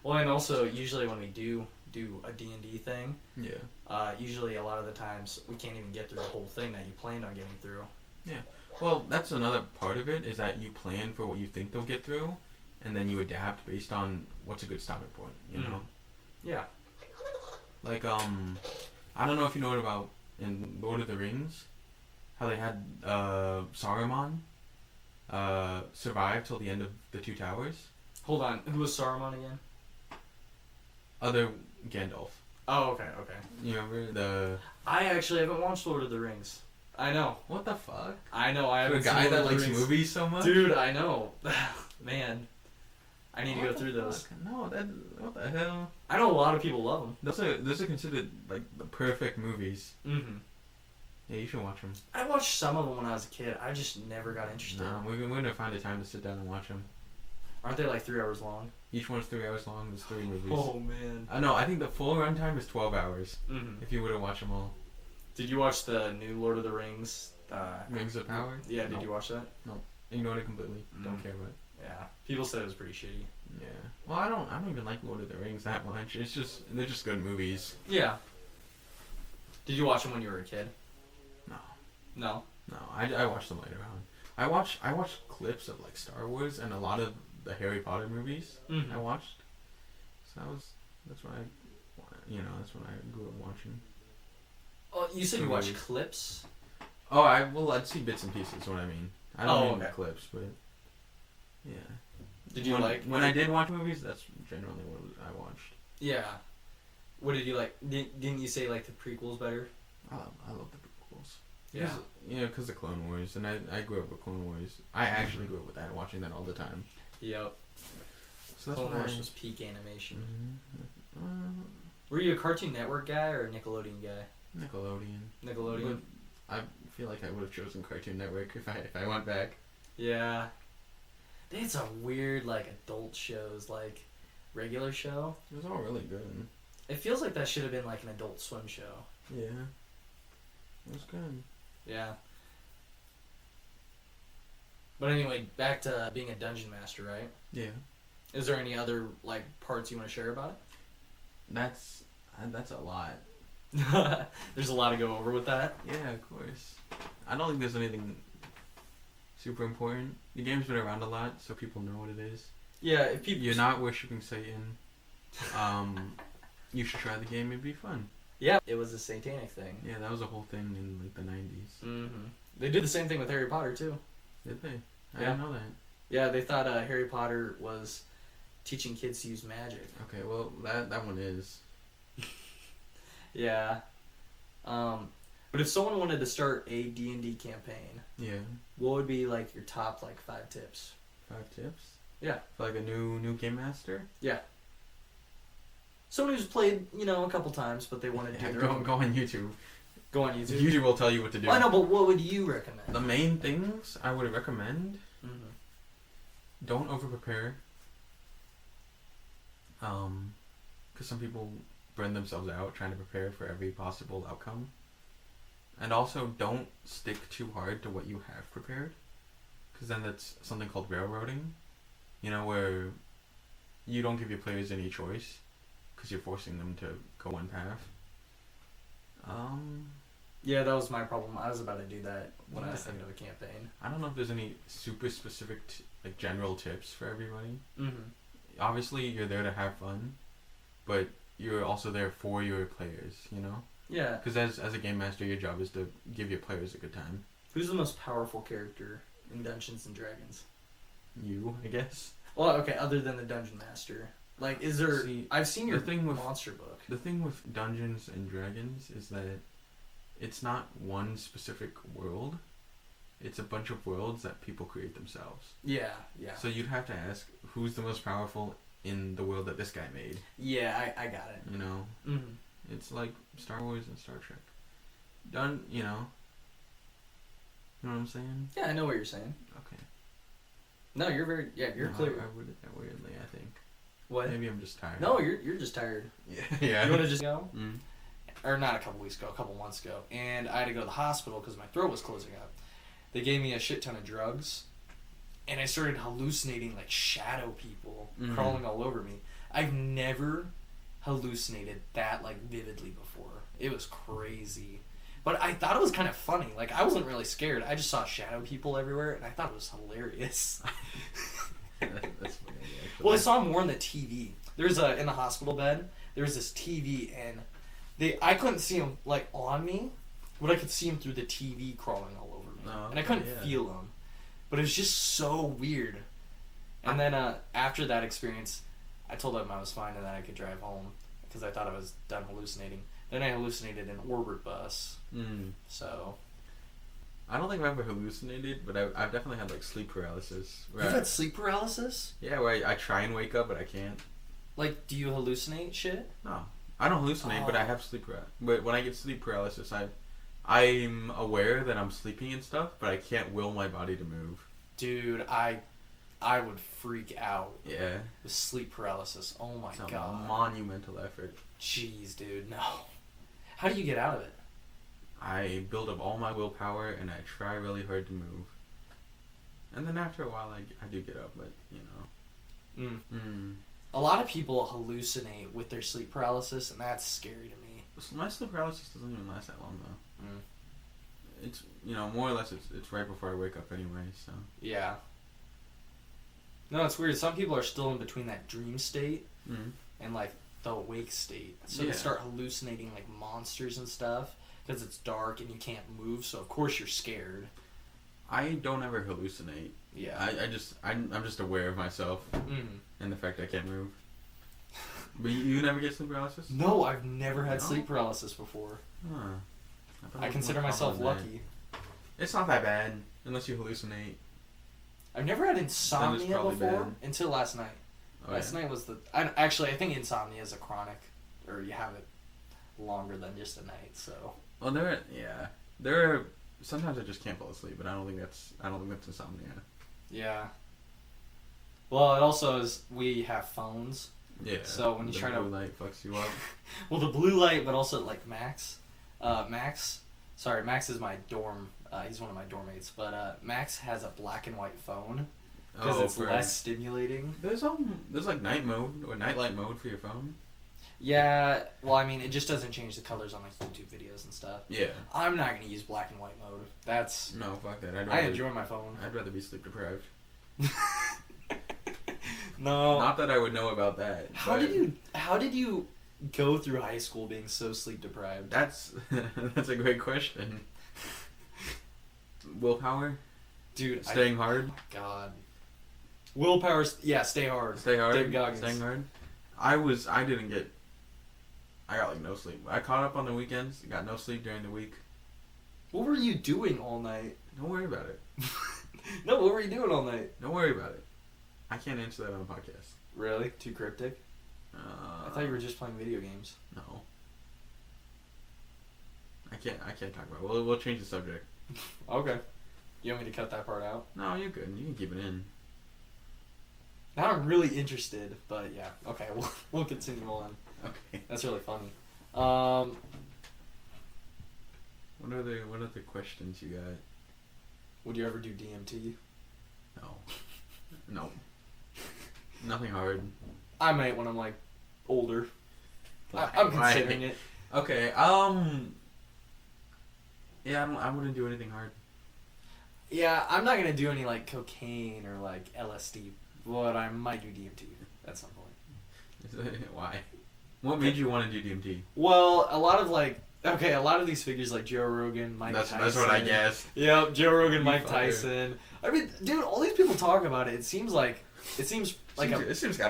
Well, and also usually when we do a D&D thing, usually a lot of the times we can't even get through the whole thing that you planned on getting through. Yeah. Well, that's another part of it, is that you plan for what you think they'll get through, and then you adapt based on what's a good stopping point, you know? Yeah. Like, I don't know if you know about in Lord of the Rings, how they had Saruman survive till the end of the Two Towers. Hold on, who was Saruman again? Other Gandalf. Oh, okay. You remember the... I actually haven't watched Lord of the Rings. I know. What the fuck? I know, I For a haven't seen guy Lord that of the likes Rings. movies so much? Dude, I know. Man. I need to go through those. No, what the hell? I know a lot of people love them. Those are considered, like, the perfect movies. Yeah, you should watch them. I watched some of them when I was a kid. I just never got interested. No, we're going to find a time to sit down and watch them. Aren't they like 3 hours long? Each one's 3 hours long. There's 3 movies. Oh, man. No, I think the full runtime is 12 hours. If you were to watch them all. Did you watch the new Lord of the Rings? Rings of Power? Yeah, did you watch that? No. Ignored it completely. Don't care about it. Yeah. People said it was pretty shitty. Yeah. Well, I don't even like Lord of the Rings that much. They're just good movies. Yeah. Did you watch them when you were a kid? No. No? No, I watched them later on. I watched clips of, like, Star Wars and a lot of the Harry Potter movies I watched. So that's when I grew up watching. Oh, you said you watched clips? Oh, I'd see bits and pieces, what I mean. I don't mean clips, but yeah. Did you when I did watch movies, that's generally what I watched. Yeah. What did you like? Didn't you say like the prequels better? I love the prequels. Yeah. Yeah, because the Clone Wars, and I grew up with Clone Wars. I actually grew up with that, watching that all the time. Yep. So that's Clone Wars was peak animation. Mm-hmm. Were you a Cartoon Network guy or a Nickelodeon guy? Nickelodeon. I feel like I would have chosen Cartoon Network if I went back. Yeah. They had some weird like adult shows, like regular show. It was all really good. It feels like that should have been like an Adult Swim show. Yeah. It was good. Yeah. But anyway, back to being a dungeon master, right? Yeah. Is there any other like parts you want to share about That's a lot. it? There's a lot to go over with that. Yeah, of course. I don't think there's anything super important. The game's been around a lot, so people know what it is. Yeah, if people... You're not worshipping Satan. You should try the game. It'd be fun. Yeah, it was a satanic thing. Yeah, that was a whole thing in like the 90s. Mm-hmm. They did the same thing with Harry Potter too. Did they? I didn't know that. Yeah, they thought Harry Potter was teaching kids to use magic. Okay, well that one is. Yeah. But if someone wanted to start a D&D campaign, Yeah. what would be like your top like 5 tips? 5 tips? Yeah. For like a new game master? Yeah. Someone who's played, a couple times, but they want to do their own. Go on YouTube. Go on YouTube. YouTube will tell you what to do. Well, I know, but what would you recommend? The main things I would recommend. Mm-hmm. Don't over prepare. Because some people burn themselves out trying to prepare for every possible outcome. And also, don't stick too hard to what you have prepared. Because then that's something called railroading. Where you don't give your players any choice. Because you're forcing them to go one path. Yeah, that was my problem. I was about to do that when I was thinking of a campaign. I don't know if there's any super specific, general tips for everybody. Mm-hmm. Obviously, you're there to have fun, but you're also there for your players, Yeah. Because as a game master, your job is to give your players a good time. Who's the most powerful character in Dungeons and Dragons? You, I guess. Well, okay, other than the Dungeon Master. Like, is there... I've seen your monster book. The thing with Dungeons and Dragons is that it's not one specific world. It's a bunch of worlds that people create themselves. Yeah. So you'd have to ask, who's the most powerful in the world that this guy made? Yeah, I got it. Mm-hmm. It's like Star Wars and Star Trek. You know what I'm saying? Yeah, I know what you're saying. Okay. No, you're very... Yeah, you're clear. I worded that weirdly, I think. What? Maybe I'm just tired. No, you're just tired. Yeah. You want to just go? Mm. Or not a couple weeks ago, a couple months ago. And I had to go to the hospital because my throat was closing up. They gave me a shit ton of drugs. And I started hallucinating like shadow people crawling all over me. I've never hallucinated that like vividly before. It was crazy. But I thought it was kind of funny. Like, I wasn't really scared. I just saw shadow people everywhere, and I thought it was hilarious. That's funny, actually. Well, I saw more on the TV. There's in the hospital bed, there was this TV, and I couldn't see them, like, on me, but I could see them through the TV crawling all over me. Oh, and I couldn't feel them. But it was just so weird. And then after that experience, I told them I was fine and that I could drive home, because I thought I was done hallucinating. Then I hallucinated an orbit bus. So... I don't think I've ever hallucinated, but I've definitely had like sleep paralysis. You've had sleep paralysis? Yeah, where I try and wake up, but I can't. Like, do you hallucinate shit? No. I don't hallucinate, but I have sleep paralysis. But when I get sleep paralysis, I'm aware that I'm sleeping and stuff, but I can't will my body to move. Dude, I would freak out. Yeah. With sleep paralysis. Oh my god. It's a monumental effort. Jeez, dude, no. How do you get out of it? I build up all my willpower and I try really hard to move. And then after a while, I do get up, but A lot of people hallucinate with their sleep paralysis, and that's scary to me. My sleep paralysis doesn't even last that long, though. It's, more or less, it's right before I wake up anyway, so. Yeah. No, it's weird. Some people are still in between that dream state and, like, the awake state. So they start hallucinating, like, monsters and stuff. Because it's dark and you can't move, so of course you're scared. I don't ever hallucinate. Yeah. I'm just aware of myself and the fact I can't move. But you never get sleep paralysis? No, I've never had sleep paralysis before. Huh. I consider myself lucky. It's not that bad, unless you hallucinate. I've never had insomnia before until last night. Oh, last night was I think insomnia is a chronic, or you have it longer than just a night, so... Well, there are sometimes I just can't fall asleep, but I don't think that's insomnia. Yeah. Well, it also is we have phones. Yeah. So when you try to... The blue light fucks you up. Well, the blue light, but also like Max is my dorm. He's one of my dorm mates, but Max has a black and white phone because it's less stimulating. There's like night mode or nightlight mode for your phone. Yeah, well, I mean, it just doesn't change the colors on like YouTube videos and stuff. Yeah. I'm not gonna use black and white mode. That's... No, fuck that. I enjoy my phone. I'd rather be sleep deprived. No. Not that I would know about that. How did you go through high school being so sleep deprived? That's a great question. Willpower? Dude, Staying hard? Oh my god. Willpower, yeah, stay hard. Stay hard? David Goggins. Staying hard? I got like no sleep. I caught up on the weekends, got no sleep during the week. What were you doing all night? Don't worry about it. No, what were you doing all night? Don't worry about it. I can't answer that on a podcast. Really? Too cryptic? I thought you were just playing video games. No. I can't talk about it. We'll change the subject. Okay. You want me to cut that part out? No, you're good. You can keep it in. Now I'm really interested, but yeah. Okay, we'll continue on. Okay. That's really funny. What are the questions you got? Would you ever do DMT? No. No. Nothing hard. I might when I'm like older. I'm considering it. Okay. Yeah, I wouldn't do anything hard. Yeah, I'm not gonna do any like cocaine or like LSD, but I might do DMT at some point. Why? What made you want to do DMT? Well, a lot of these figures like Joe Rogan, Mike Tyson. That's what I guessed. Yep, Joe Rogan, Mike Tyson. I mean, dude, all these people talk about it. It seems like it seems kind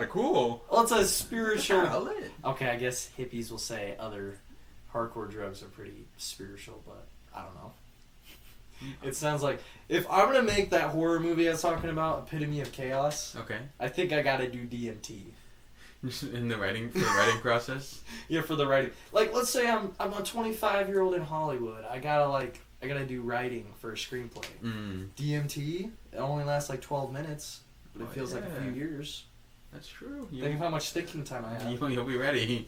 of cool. Well, it's a spiritual. Lit. Okay, I guess hippies will say other hardcore drugs are pretty spiritual, but I don't know. It sounds like if I'm gonna make that horror movie I was talking about, Epitome of Chaos. Okay. I think I gotta do DMT. In the writing process. Yeah, for the writing. Like, let's say I'm a 25-year-old in Hollywood. I gotta do writing for a screenplay. DMT. It only lasts like 12 minutes, but it feels like a few years. That's true. Think of how much thinking time I have. You'll be ready.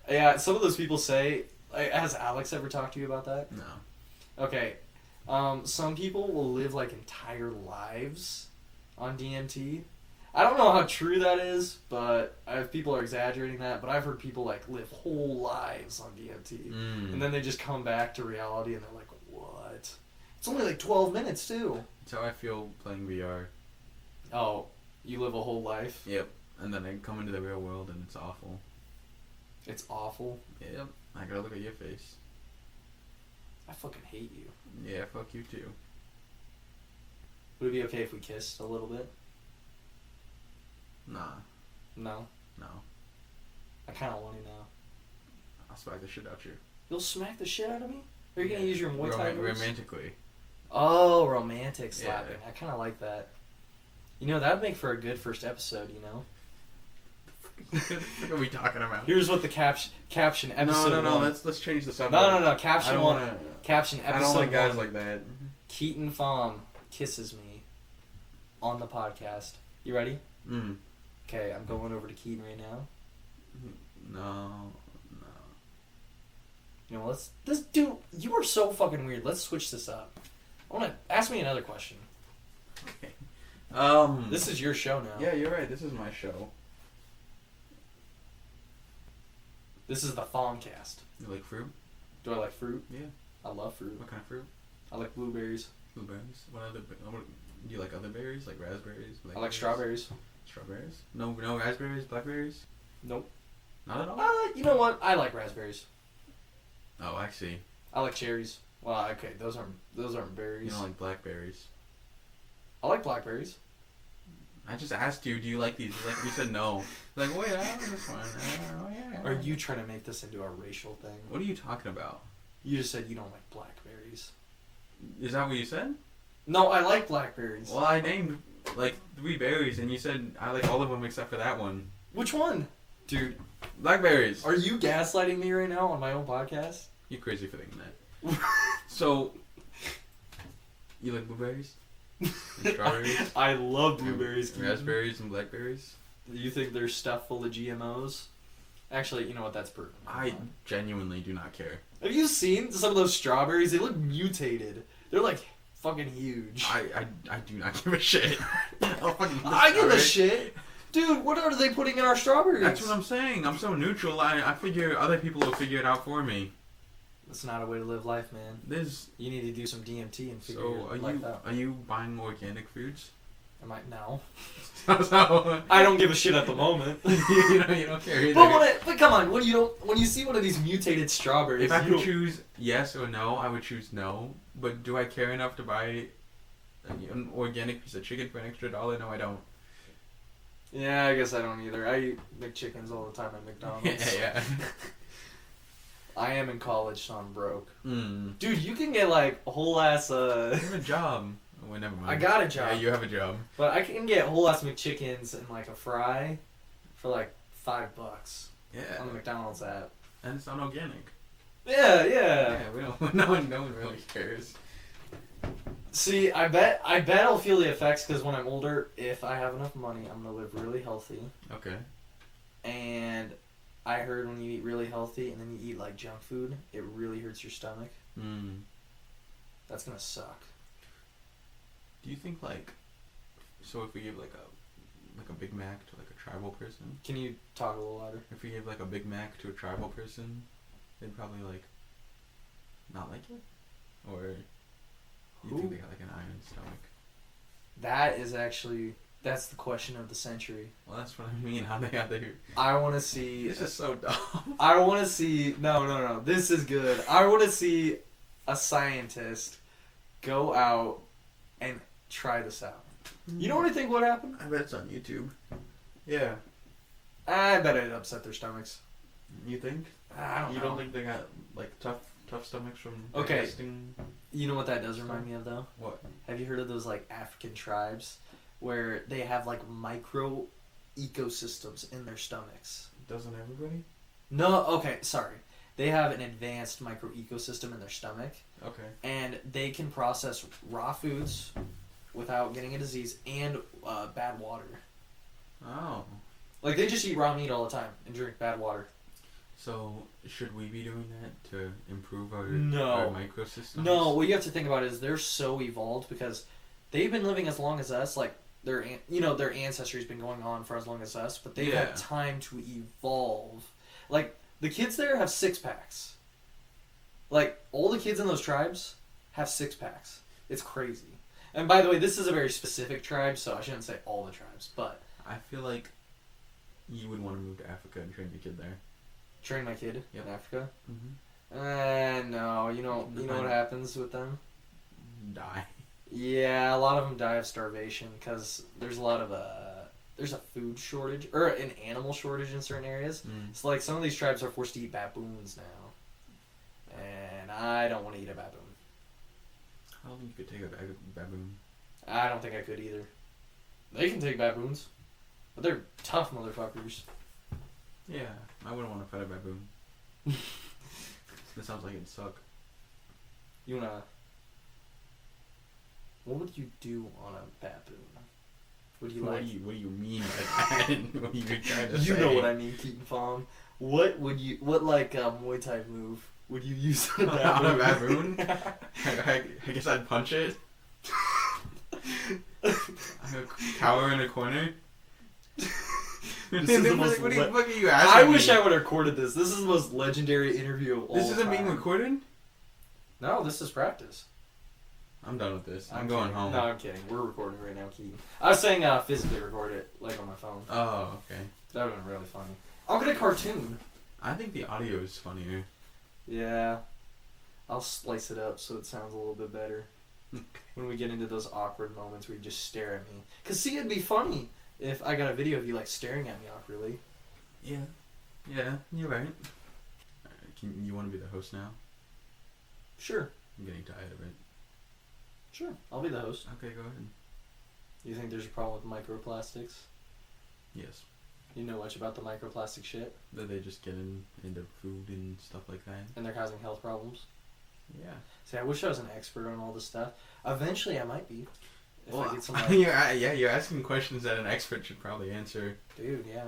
Yeah, some of those people say. Has Alex ever talked to you about that? No. Okay. Some people will live like entire lives on DMT. I don't know how true that is, but people are exaggerating that. But I've heard people like live whole lives on DMT, and then they just come back to reality, and they're like, "What? It's only like 12 minutes too." That's how I feel playing VR. Oh, you live a whole life? Yep. And then I come into the real world, and it's awful. It's awful? Yep. I gotta look at your face. I fucking hate you. Yeah, fuck you too. Would it be okay if we kissed a little bit? Nah. No? No. I kind of want to now. I'll smack the shit out you. You'll smack the shit out of me? Or are you going to use your Muay Thai moves? Romantically. Oh, romantic slapping. Yeah. I kind of like that. You know, that would make for a good first episode, you know? What are we talking about? Here's what the caption episode No. one. Let's change the subject. No. Caption one. Caption episode I don't like guys one. like that. Keaton Pham kisses me on the podcast. You ready? Okay, I'm going over to Keaton right now. No. You know, this dude, you are so fucking weird. Let's switch this up. Ask me another question. Okay. This is your show now. Yeah, you're right. This is my show. This is the Phomcast. You like fruit? Do I like fruit? Yeah. I love fruit. What kind of fruit? I like blueberries. Blueberries. Do you like other berries, like raspberries? I like strawberries. Strawberries? No raspberries, blackberries? Nope. Not at all? You know what? I like raspberries. Oh, I see. I like cherries. Well, okay, those aren't berries. You don't like blackberries. I like blackberries. I just asked you, do you like these? Like you said no. Like, wait, I like this one. Oh, yeah. Are you trying to make this into a racial thing? What are you talking about? You just said you don't like blackberries. Is that what you said? No, I like blackberries. Well, I named like 3 berries, and you said I like all of them except for that one. Which one? Dude. Blackberries. Are you gaslighting me right now on my own podcast? You crazy for thinking that. So, you like blueberries? And strawberries? I love blueberries. And raspberries and blackberries? Do you think they're stuffed full of GMOs? Actually, you know what? That's proven. I genuinely do not care. Have you seen some of those strawberries? They look mutated. They're like fucking huge. I do not give a shit. I give a shit. Dude, what are they putting in our strawberries? That's what I'm saying. I'm so neutral. I figure other people will figure it out for me. That's not a way to live life, man. You need to do some DMT and figure life out. Are you buying organic foods? Am I no? So, I don't give a shit at the moment. you don't care either. But come on, when you see one of these mutated strawberries, If I could choose yes or no, I would choose no. But do I care enough to buy an organic piece of chicken for an extra $1? No, I don't. Yeah, I guess I don't either. I eat McChickens all the time at McDonald's. Yeah. I am in college, so I'm broke. Mm. Dude, you can get like a whole ass. You have a job. Oh, never mind. I got a job. Yeah, you have a job. But I can get whole ass McChickens and like a fry for like $5 Yeah. on the McDonald's app. And it's not organic. Yeah. Yeah, we don't. No one really cares. See, I bet I'll feel the effects because when I'm older, if I have enough money, I'm gonna live really healthy. Okay. And I heard when you eat really healthy and then you eat like junk food, it really hurts your stomach. Mm. That's gonna suck. Do you think so if we give like a Big Mac to like a tribal person, Can you talk a little louder? if we gave like a Big Mac to a tribal person, they'd probably like not like it, or you think they got like an iron stomach? That's the question of the century. Well, that's what I mean. How they I want to see. This is so dumb. I want to see. No. This is good. I want to see a scientist go out and try this out. You know what I think would happen? I bet it's on YouTube. Yeah. I bet it'd upset their stomachs. You think? I don't know. You don't think they got like tough stomachs from Okay. digesting? You know what that does remind me of though? What? Have you heard of those like African tribes where they have like micro ecosystems in their stomachs? Doesn't everybody? No, okay, sorry. They have an advanced micro ecosystem in their stomach, Okay. and they can process raw foods without getting a disease and bad water. Oh. Like they just eat raw meat all the time and drink bad water. So should we be doing that to improve our No. microsystems? No, what you have to think about is they're so evolved because they've been living as long as us. Like their ancestry's been going on for as long as us, but they've Yeah. had time to evolve. Like the kids there have 6-packs. Like all the kids in those tribes have 6-packs. It's crazy. And by the way, this is a very specific tribe, so I shouldn't say all the tribes, but I feel like you would want to move to Africa and train your kid there. train my kid Yep. in Africa. Mm-hmm. No, you know what happens with them? Die. Yeah, a lot of them die of starvation because there's a lot of there's a food shortage or an animal shortage in certain areas. Mm. So like some of these tribes are forced to eat baboons now, and I don't want to eat a baboon. I don't think you could take a baboon. I don't think I could either. They can take baboons, but they're tough motherfuckers. Yeah, I wouldn't want to pet a baboon. That sounds like it'd suck. You wanna? What would you do on a baboon? Would you like? What do you mean by that? What are you trying to say? You know what I mean, Keaton Pham. What Muay Thai move would you use on a baboon? On a baboon? I guess I'd punch it. I'd cower in a corner. This is the most what the fuck are you asking I wish me? I would have recorded this. This is the most legendary interview of all This isn't being time. recorded? No, this is practice. I'm done with this. I'm going kidding. home. No, I'm kidding. We're recording right now, Keaton. I was saying physically record it, like on my phone. Oh, okay. That would have been really funny. I'll get a cartoon. I think the audio is funnier. Yeah. I'll slice it up so it sounds a little bit better. When we get into those awkward moments where you just stare at me. Because see, it'd be funny if I got a video of you like staring at me awkwardly. Yeah. Yeah, you're right. You want to be the host now? Sure. I'm getting tired of it. Sure. I'll be the host. Okay, go ahead. You think there's a problem with microplastics? Yes. You know much about the microplastic shit? That they just get into food and stuff like that. And they're causing health problems? Yeah. See, I wish I was an expert on all this stuff. Eventually I might be. If Well, I get some like, you're asking questions that an expert should probably answer. dude, yeah.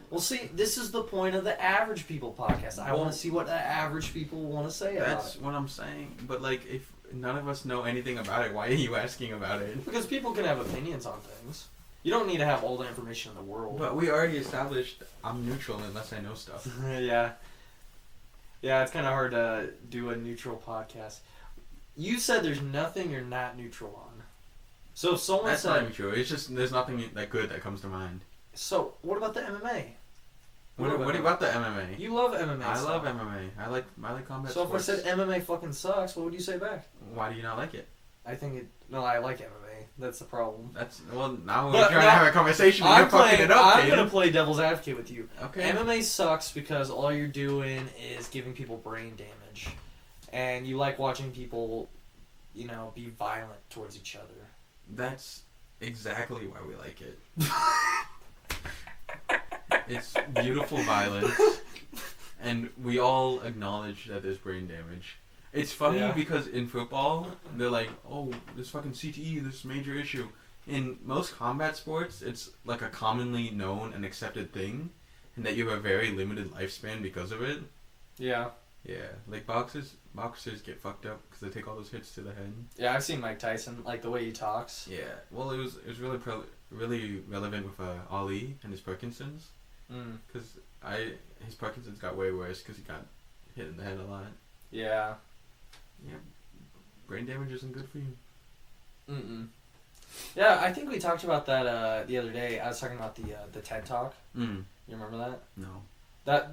Well, see, this is the point of the Average People podcast. I want to see what the average people want to say about That's it. what I'm saying. But like, if none of us know anything about it, why are you asking about it? Because people can have opinions on things. You don't need to have all the information in the world. But we already established I'm neutral unless I know stuff. Yeah. Yeah, it's kind of hard to do a neutral podcast. You said there's nothing you're not neutral on. So if someone That's said, not even true. It's just there's nothing that good that comes to mind. so what about the MMA? What about the MMA? You love MMA. I stuff. love MMA. I like combat So sports. if I said MMA fucking sucks, what would you say back? Why do you not like it? I like MMA. That's the problem. Now we're But trying to have a conversation. And you're fucking it up, I'm Kaden. gonna play devil's advocate with you. Okay. MMA sucks because all you're doing is giving people brain damage, and you like watching people, be violent towards each other. That's exactly why we like it. It's beautiful violence, and we all acknowledge that there's brain damage. It's funny because in football, they're like, oh, this fucking CTE, this major issue. In most combat sports, it's like a commonly known and accepted thing, and that you have a very limited lifespan because of it. Yeah. Yeah, like boxers get fucked up because they take all those hits to the head. Yeah, I've seen Mike Tyson, like the way he talks. Yeah, well, it was really relevant with Ali and his Parkinson's. Because his Parkinson's got way worse because he got hit in the head a lot. Yeah. Yeah. Brain damage isn't good for you. Yeah, I think we talked about that the other day. I was talking about the TED Talk. You remember that? No.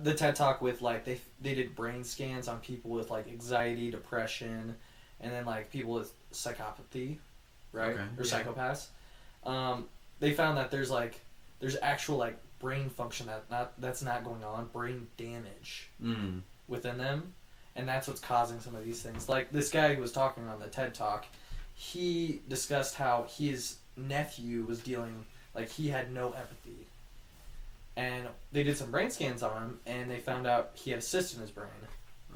The TED Talk with like they did brain scans on people with like anxiety, depression, and then like people with psychopathy, right? Okay, or psychopaths. They found that there's actual like brain function that's not going on, brain damage within them, and that's what's causing some of these things. Like this guy who was talking on the TED Talk, he discussed how his nephew was he had no empathy. And they did some brain scans on him, and they found out he had a cyst in his brain.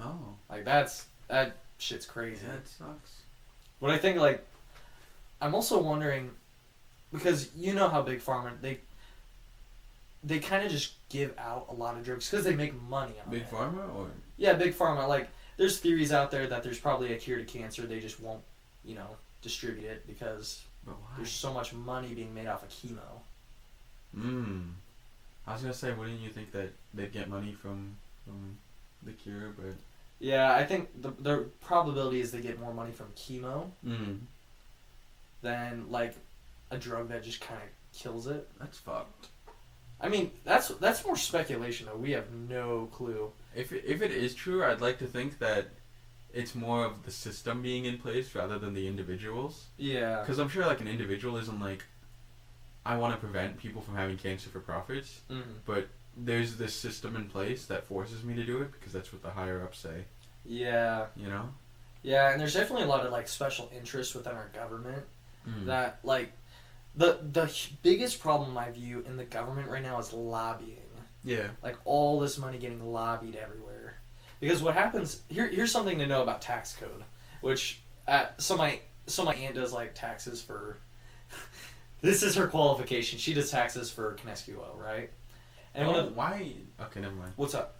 Oh. Like, that shit's crazy. Yeah, it sucks. But I think, like, I'm also wondering, because you know how Big Pharma, they kind of just give out a lot of drugs, because they make money on it. Big Pharma, or? Yeah, Big Pharma. Like, there's theories out there that there's probably a cure to cancer, they just won't, distribute it, because there's so much money being made off of chemo. I was gonna say, wouldn't you think that they'd get money from the cure, but... Yeah, I think the probability is they get more money from chemo than, like, a drug that just kind of kills it. That's fucked. I mean, that's more speculation, though. We have no clue. If it is true, I'd like to think that it's more of the system being in place rather than the individuals. Yeah. Because I'm sure, like, an individual isn't like, I want to prevent people from having cancer for profits, but there's this system in place that forces me to do it because that's what the higher ups say. Yeah. Yeah, and there's definitely a lot of, like, special interests within our government that, like, the biggest problem I view in the government right now is lobbying. Yeah. Like, all this money getting lobbied everywhere. Because what happens... Here's something to know about tax code, which... So my aunt does, like, taxes for... This is her qualification. She does taxes for Kineski Oil, right? And why? Okay, never mind. What's up?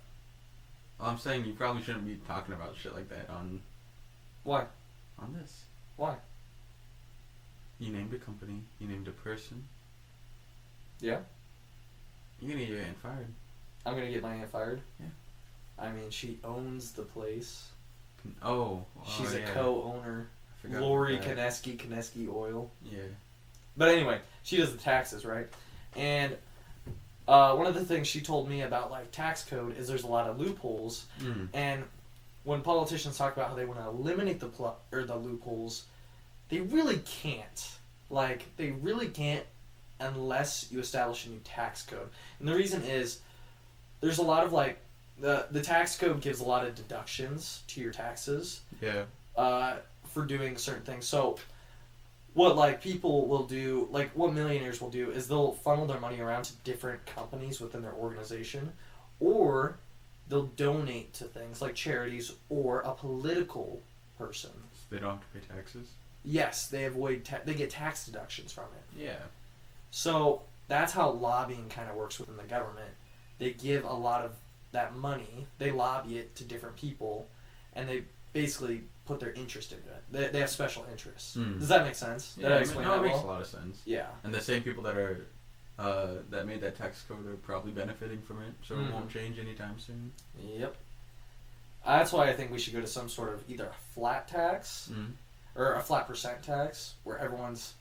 Well, I'm saying you probably shouldn't be talking about shit like that on... Why? On this. Why? You named a company. You named a person. Yeah? You're gonna get your aunt fired. I'm gonna get my aunt fired? Yeah. I mean, she owns the place. She's a co-owner. Lori Kineski Oil. Yeah. But anyway, she does the taxes, right? And one of the things she told me about, like, tax code is there's a lot of loopholes. And when politicians talk about how they want to eliminate the loopholes, they really can't. Like, they really can't unless you establish a new tax code. And the reason is there's a lot of, like, the tax code gives a lot of deductions to your taxes. Yeah. For doing certain things. So what, like, people will do, like, what millionaires will do is they'll funnel their money around to different companies within their organization, or they'll donate to things like charities or a political person. So they don't have to pay taxes? Yes, they avoid they get tax deductions from it. Yeah. So that's how lobbying kind of works within the government. They give a lot of that money, they lobby it to different people, and they basically put their interest into it. They have special interests. Does that make sense? Yeah, it makes a lot of sense. Yeah. And the same people that are that made that tax code are probably benefiting from it, so it won't change anytime soon. Yep. That's why I think we should go to some sort of either a flat tax or a flat percent tax where everyone's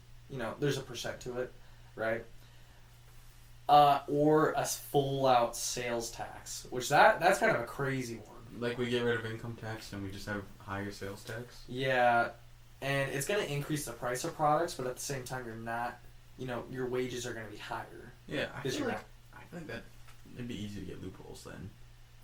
there's a percent to it, right? Or a full-out sales tax, which that's kind of a crazy one. Like we get rid of income tax and we just have higher sales tax? Yeah, and it's going to increase the price of products, but at the same time, you're not, your wages are going to be higher. Yeah, I feel like that it'd be easy to get loopholes then.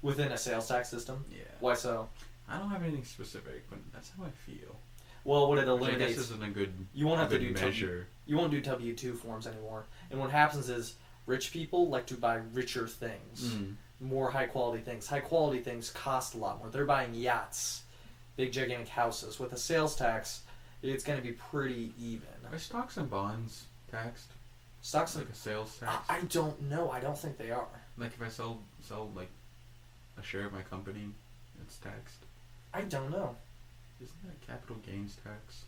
Within a sales tax system? Yeah. Why so? I don't have anything specific, but that's how I feel. Well, what it Which I eliminates... guess isn't a good You won't have to do measure. You won't do W-2 forms anymore. And what happens is rich people like to buy richer things, more high-quality things. High-quality things cost a lot more. They're buying yachts, big, gigantic houses. With a sales tax, it's going to be pretty even. Are stocks and bonds taxed? Stocks like a sales tax? I don't know. I don't think they are. Like if I sell like a share of my company, it's taxed. I don't know. Isn't that capital gains tax?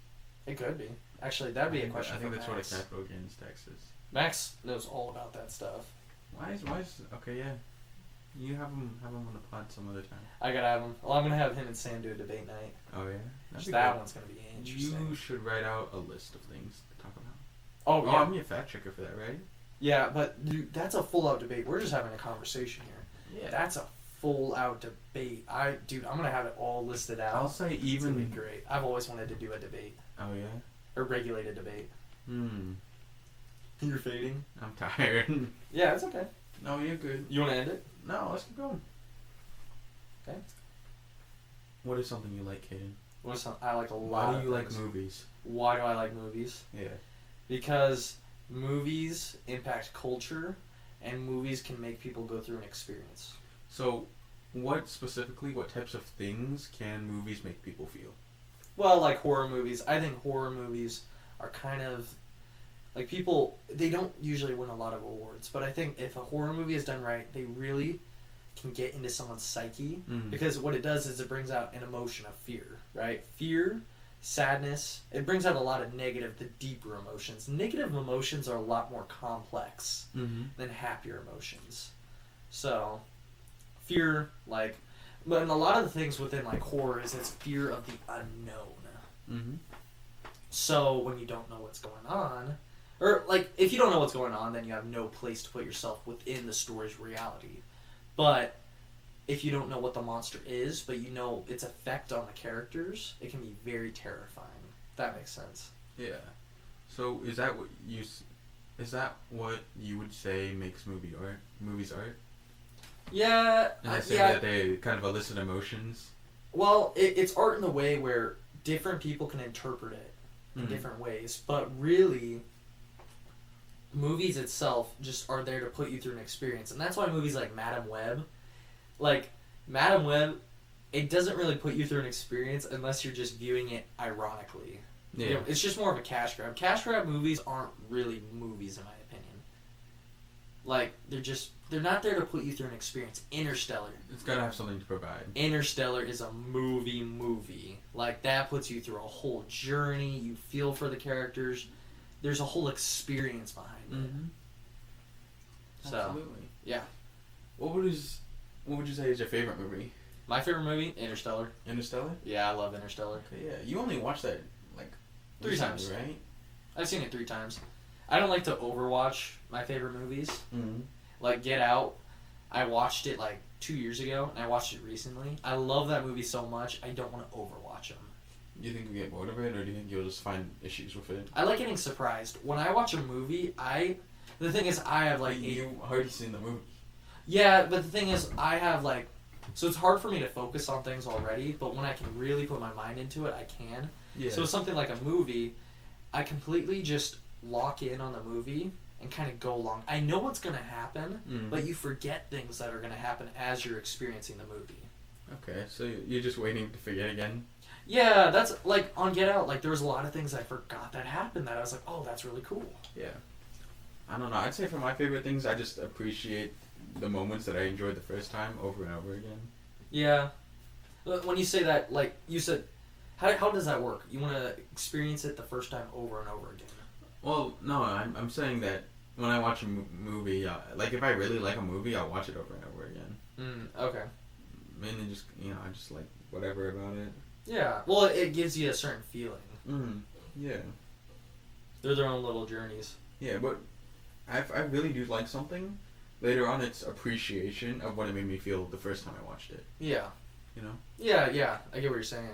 It could be. Actually, that'd be a question. I think for that's Max. what a capital gains tax is. Max knows all about that stuff. Why is okay? Yeah, you have him on the pod some other time. I gotta have him. Well, I'm gonna have him and Sam do a debate night. Oh yeah, That one's gonna be interesting. You should write out a list of things to talk about. Oh yeah, I'm your fact checker for that, right? Yeah, but dude, that's a full out debate. We're just having a conversation here. Yeah, That's a full out debate. I'm gonna have it all listed out. I'll say It's even. gonna be great. I've always wanted to do a debate Oh yeah. or regulated debate. You're fading. I'm tired. Yeah, it's okay. No, you're good. You want to end it? No, let's keep going. Okay. What is something you like, Kaden? I like a lot. Why do you of things. like movies? Why do I like movies? Yeah. Because movies impact culture, and movies can make people go through an experience. So, what types of things can movies make people feel? Well, like horror movies. I think horror movies are kind of like they don't usually win a lot of awards, but I think if a horror movie is done right, they really can get into someone's psyche, because what it does is it brings out an emotion of fear, right? Fear, sadness, it brings out a lot of the deeper emotions. Negative emotions are a lot more complex than happier emotions. So, fear, but a lot of the things within horror is it's fear of the unknown. So when you don't know what's going on, or if you don't know what's going on, then you have no place to put yourself within the story's reality. But if you don't know what the monster is, but you know its effect on the characters, it can be very terrifying. If that makes sense. Yeah. So is that what you would say makes movies art? Yeah. And I say that they kind of elicit emotions. Well, it's art in the way where different people can interpret it in different ways, but really, movies itself just are there to put you through an experience, and that's why movies like Madam Web, it doesn't really put you through an experience unless you're just viewing it ironically. Yeah. It's just more of a cash grab. Cash grab movies aren't really movies, in my opinion. They're not there to put you through an experience. Interstellar. It's gotta have something to provide. Interstellar is a movie. That puts you through a whole journey. You feel for the characters. There's a whole experience behind it. So, absolutely. Yeah. What would you say is your favorite movie? My favorite movie, Interstellar. Interstellar? Yeah, I love Interstellar. Okay, yeah. You only watched that 3 times, right? I've seen it 3 times. I don't like to overwatch my favorite movies. Get Out, I watched it 2 years ago, and I watched it recently. I love that movie so much, I don't want to overwatch them. Do you think you'll get bored of it, or do you think you'll just find issues with it? I like getting surprised. When I watch a movie, the thing is, I have You've already seen the movie. Yeah, but the thing is, I have so it's hard for me to focus on things already, but when I can really put my mind into it, I can. Yeah. So something like a movie, I completely just lock in on the movie and kind of go along. I know what's going to happen, but you forget things that are going to happen as you're experiencing the movie. Okay, so you're just waiting to forget again? Yeah, that's on Get Out, there was a lot of things I forgot that happened that I was like, oh, that's really cool. Yeah. I don't know. I'd say for my favorite things, I just appreciate the moments that I enjoyed the first time over and over again. Yeah. When you say that, you said, how does that work? You want to experience it the first time over and over again? Well, no, I'm saying that when I watch a movie, if I really like a movie, I'll watch it over and over again. Okay. Mainly just, I just like whatever about it. Yeah. Well, it gives you a certain feeling. Yeah. They're their own little journeys. Yeah, but I really do like something. Later on, it's appreciation of what it made me feel the first time I watched it. Yeah. You know? Yeah, yeah. I get what you're saying.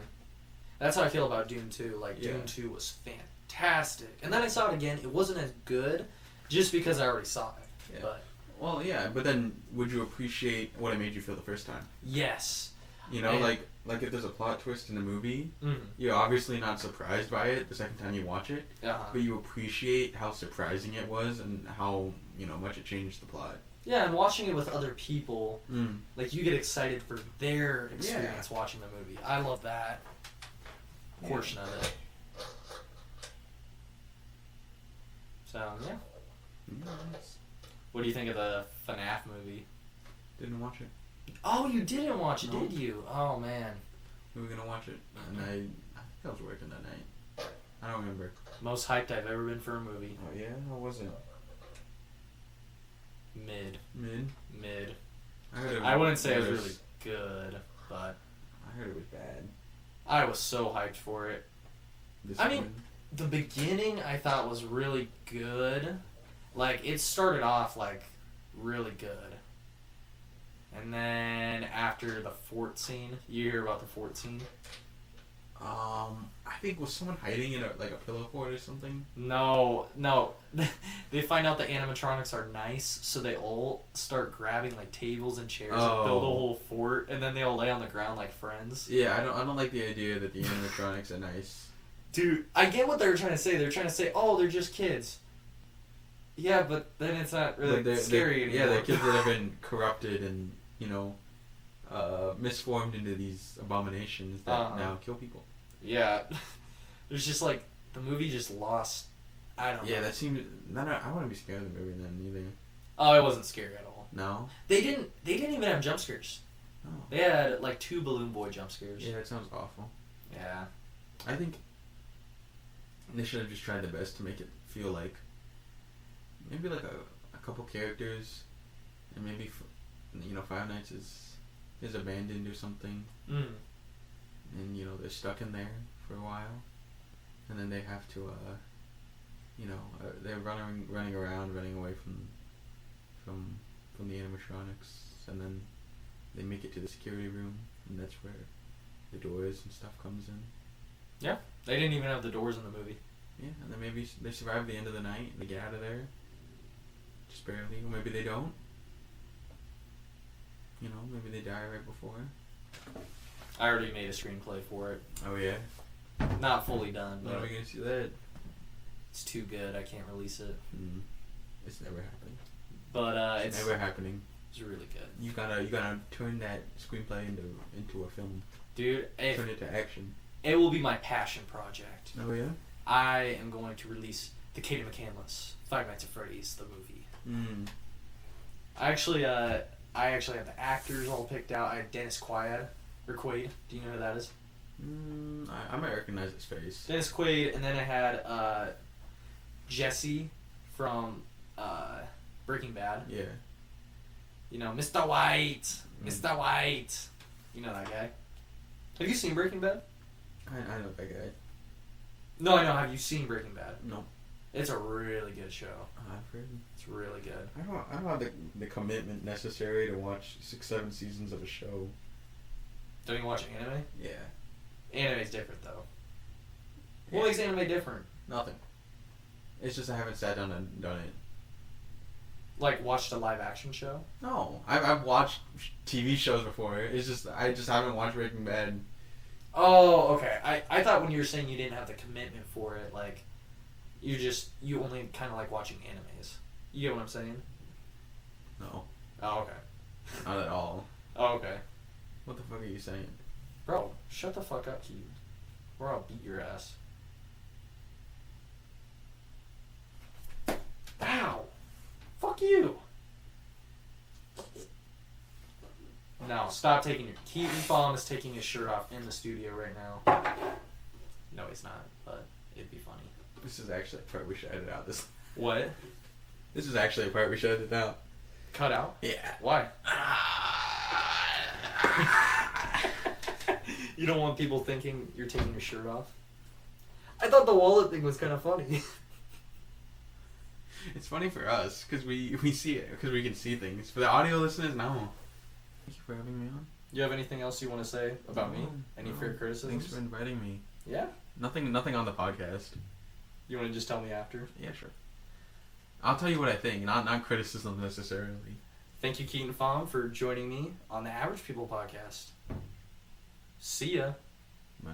That's how I feel about Dune 2. Like, Yeah. Dune 2 was fantastic. And then I saw it again. It wasn't as good just because I already saw it. Yeah. But Well, yeah, but then would you appreciate what it made you feel the first time? yes. You know, And- like if there's a plot twist in the movie, Mm-hmm. you're obviously not surprised by it the second time you watch it, Uh-huh. but you appreciate how surprising it was and how, much it changed the plot. Yeah, and watching it with other people, Mm. like, you get excited for their experience watching the movie. I love that portion of it. So, yeah. Yes. What do you think of the FNAF movie? Didn't watch it. Oh, you didn't watch it, No. did you? Oh, man. We were gonna watch it, and I think I was working that night. I don't remember. Most hyped I've ever been for a movie. Oh yeah, how was it? Mid. Mid. I wouldn't say it was really good, but I heard it was bad. I was so hyped for it. I mean, the beginning I thought was really good. Like, it started off, like, really good. And then after the fort scene, you hear about the fort scene? I think was someone hiding in a pillow fort or something. No. They find out the animatronics are nice, so they all start grabbing like tables and chairs and build a whole fort, and then they all lay on the ground like friends. Yeah, I don't like the idea that the animatronics are nice. Dude, I get what they're trying to say. They're trying to say, oh, they're just kids. Yeah, but then it's not really scary anymore. Yeah, they're kids that have been corrupted and misformed into these abominations that now kill people. Yeah, there's just like the movie just lost. I don't know. Yeah, that seemed. I wouldn't be scared of the movie then either. Oh, it wasn't scary at all. No. They didn't even have jump scares. Oh. They had like 2 Balloon Boy jump scares. Yeah, that sounds awful. Yeah. I think they should have just tried their best to make it feel like maybe like a couple characters, and maybe Five Nights is abandoned or something, and they're stuck in there for a while, and then they have to they're running around, running away from the animatronics, and then they make it to the security room, and that's where the doors and stuff comes in. Yeah, they didn't even have the doors in the movie. Yeah, and then maybe they survive the end of the night and they get out of there. Just barely. Or maybe they don't. Maybe they die right before. I already made a screenplay for it. Oh, yeah? Not fully done, When but are we going to see that? it's too good. I can't release it. It's never happening. But It's never happening. It's really good. You gotta turn that screenplay into a film. Dude, Turn it to action. it will be my passion project. Oh, yeah? I am going to release the Keaton Pham Five Nights at Freddy's, the movie. I actually have the actors all picked out. I had Dennis Quaid. Do you know who that is? I might recognize his face. Dennis Quaid, and then I had Jesse from Breaking Bad. Yeah. Mr. White. Mr. White. You know that guy. Have you seen Breaking Bad? I know that guy. No, I know. Have you seen Breaking Bad? No. It's a really good show. I've heard. It's really good. I don't have the commitment necessary to watch 6-7 seasons of a show. Don't you watch anime? Yeah. Anime's different, though. What makes anime different? Nothing. It's just I haven't sat down and done it. Like, watched a live action show? No. I've watched TV shows before. It's just I just haven't watched Breaking Bad. Oh, okay. I thought when you were saying you didn't have the commitment for it, like, you only kind of like watching animes. You get what I'm saying? No. Oh, okay. Not at all. Oh, okay. What the fuck are you saying? Bro, shut the fuck up, Keaton. Or I'll beat your ass. Ow! Fuck you! No, stop taking your... Keaton Pham is taking his shirt off in the studio right now. No, he's not, but it'd be funny. This is actually a part we should edit out. What? This is actually a part we should edit out. Cut out? Yeah. Why? You don't want people thinking you're taking your shirt off? I thought the wallet thing was kind of funny. It's funny for us because we see it because we can see things. For the audio listeners, no. Thank you for having me on. You have anything else you want to say about me? Any fair criticisms? Thanks for inviting me. Yeah. Nothing on the podcast. You want to just tell me after? Yeah, sure. I'll tell you what I think, not criticism necessarily. Thank you, Keaton Pham, for joining me on the Average People podcast. See ya. Bye.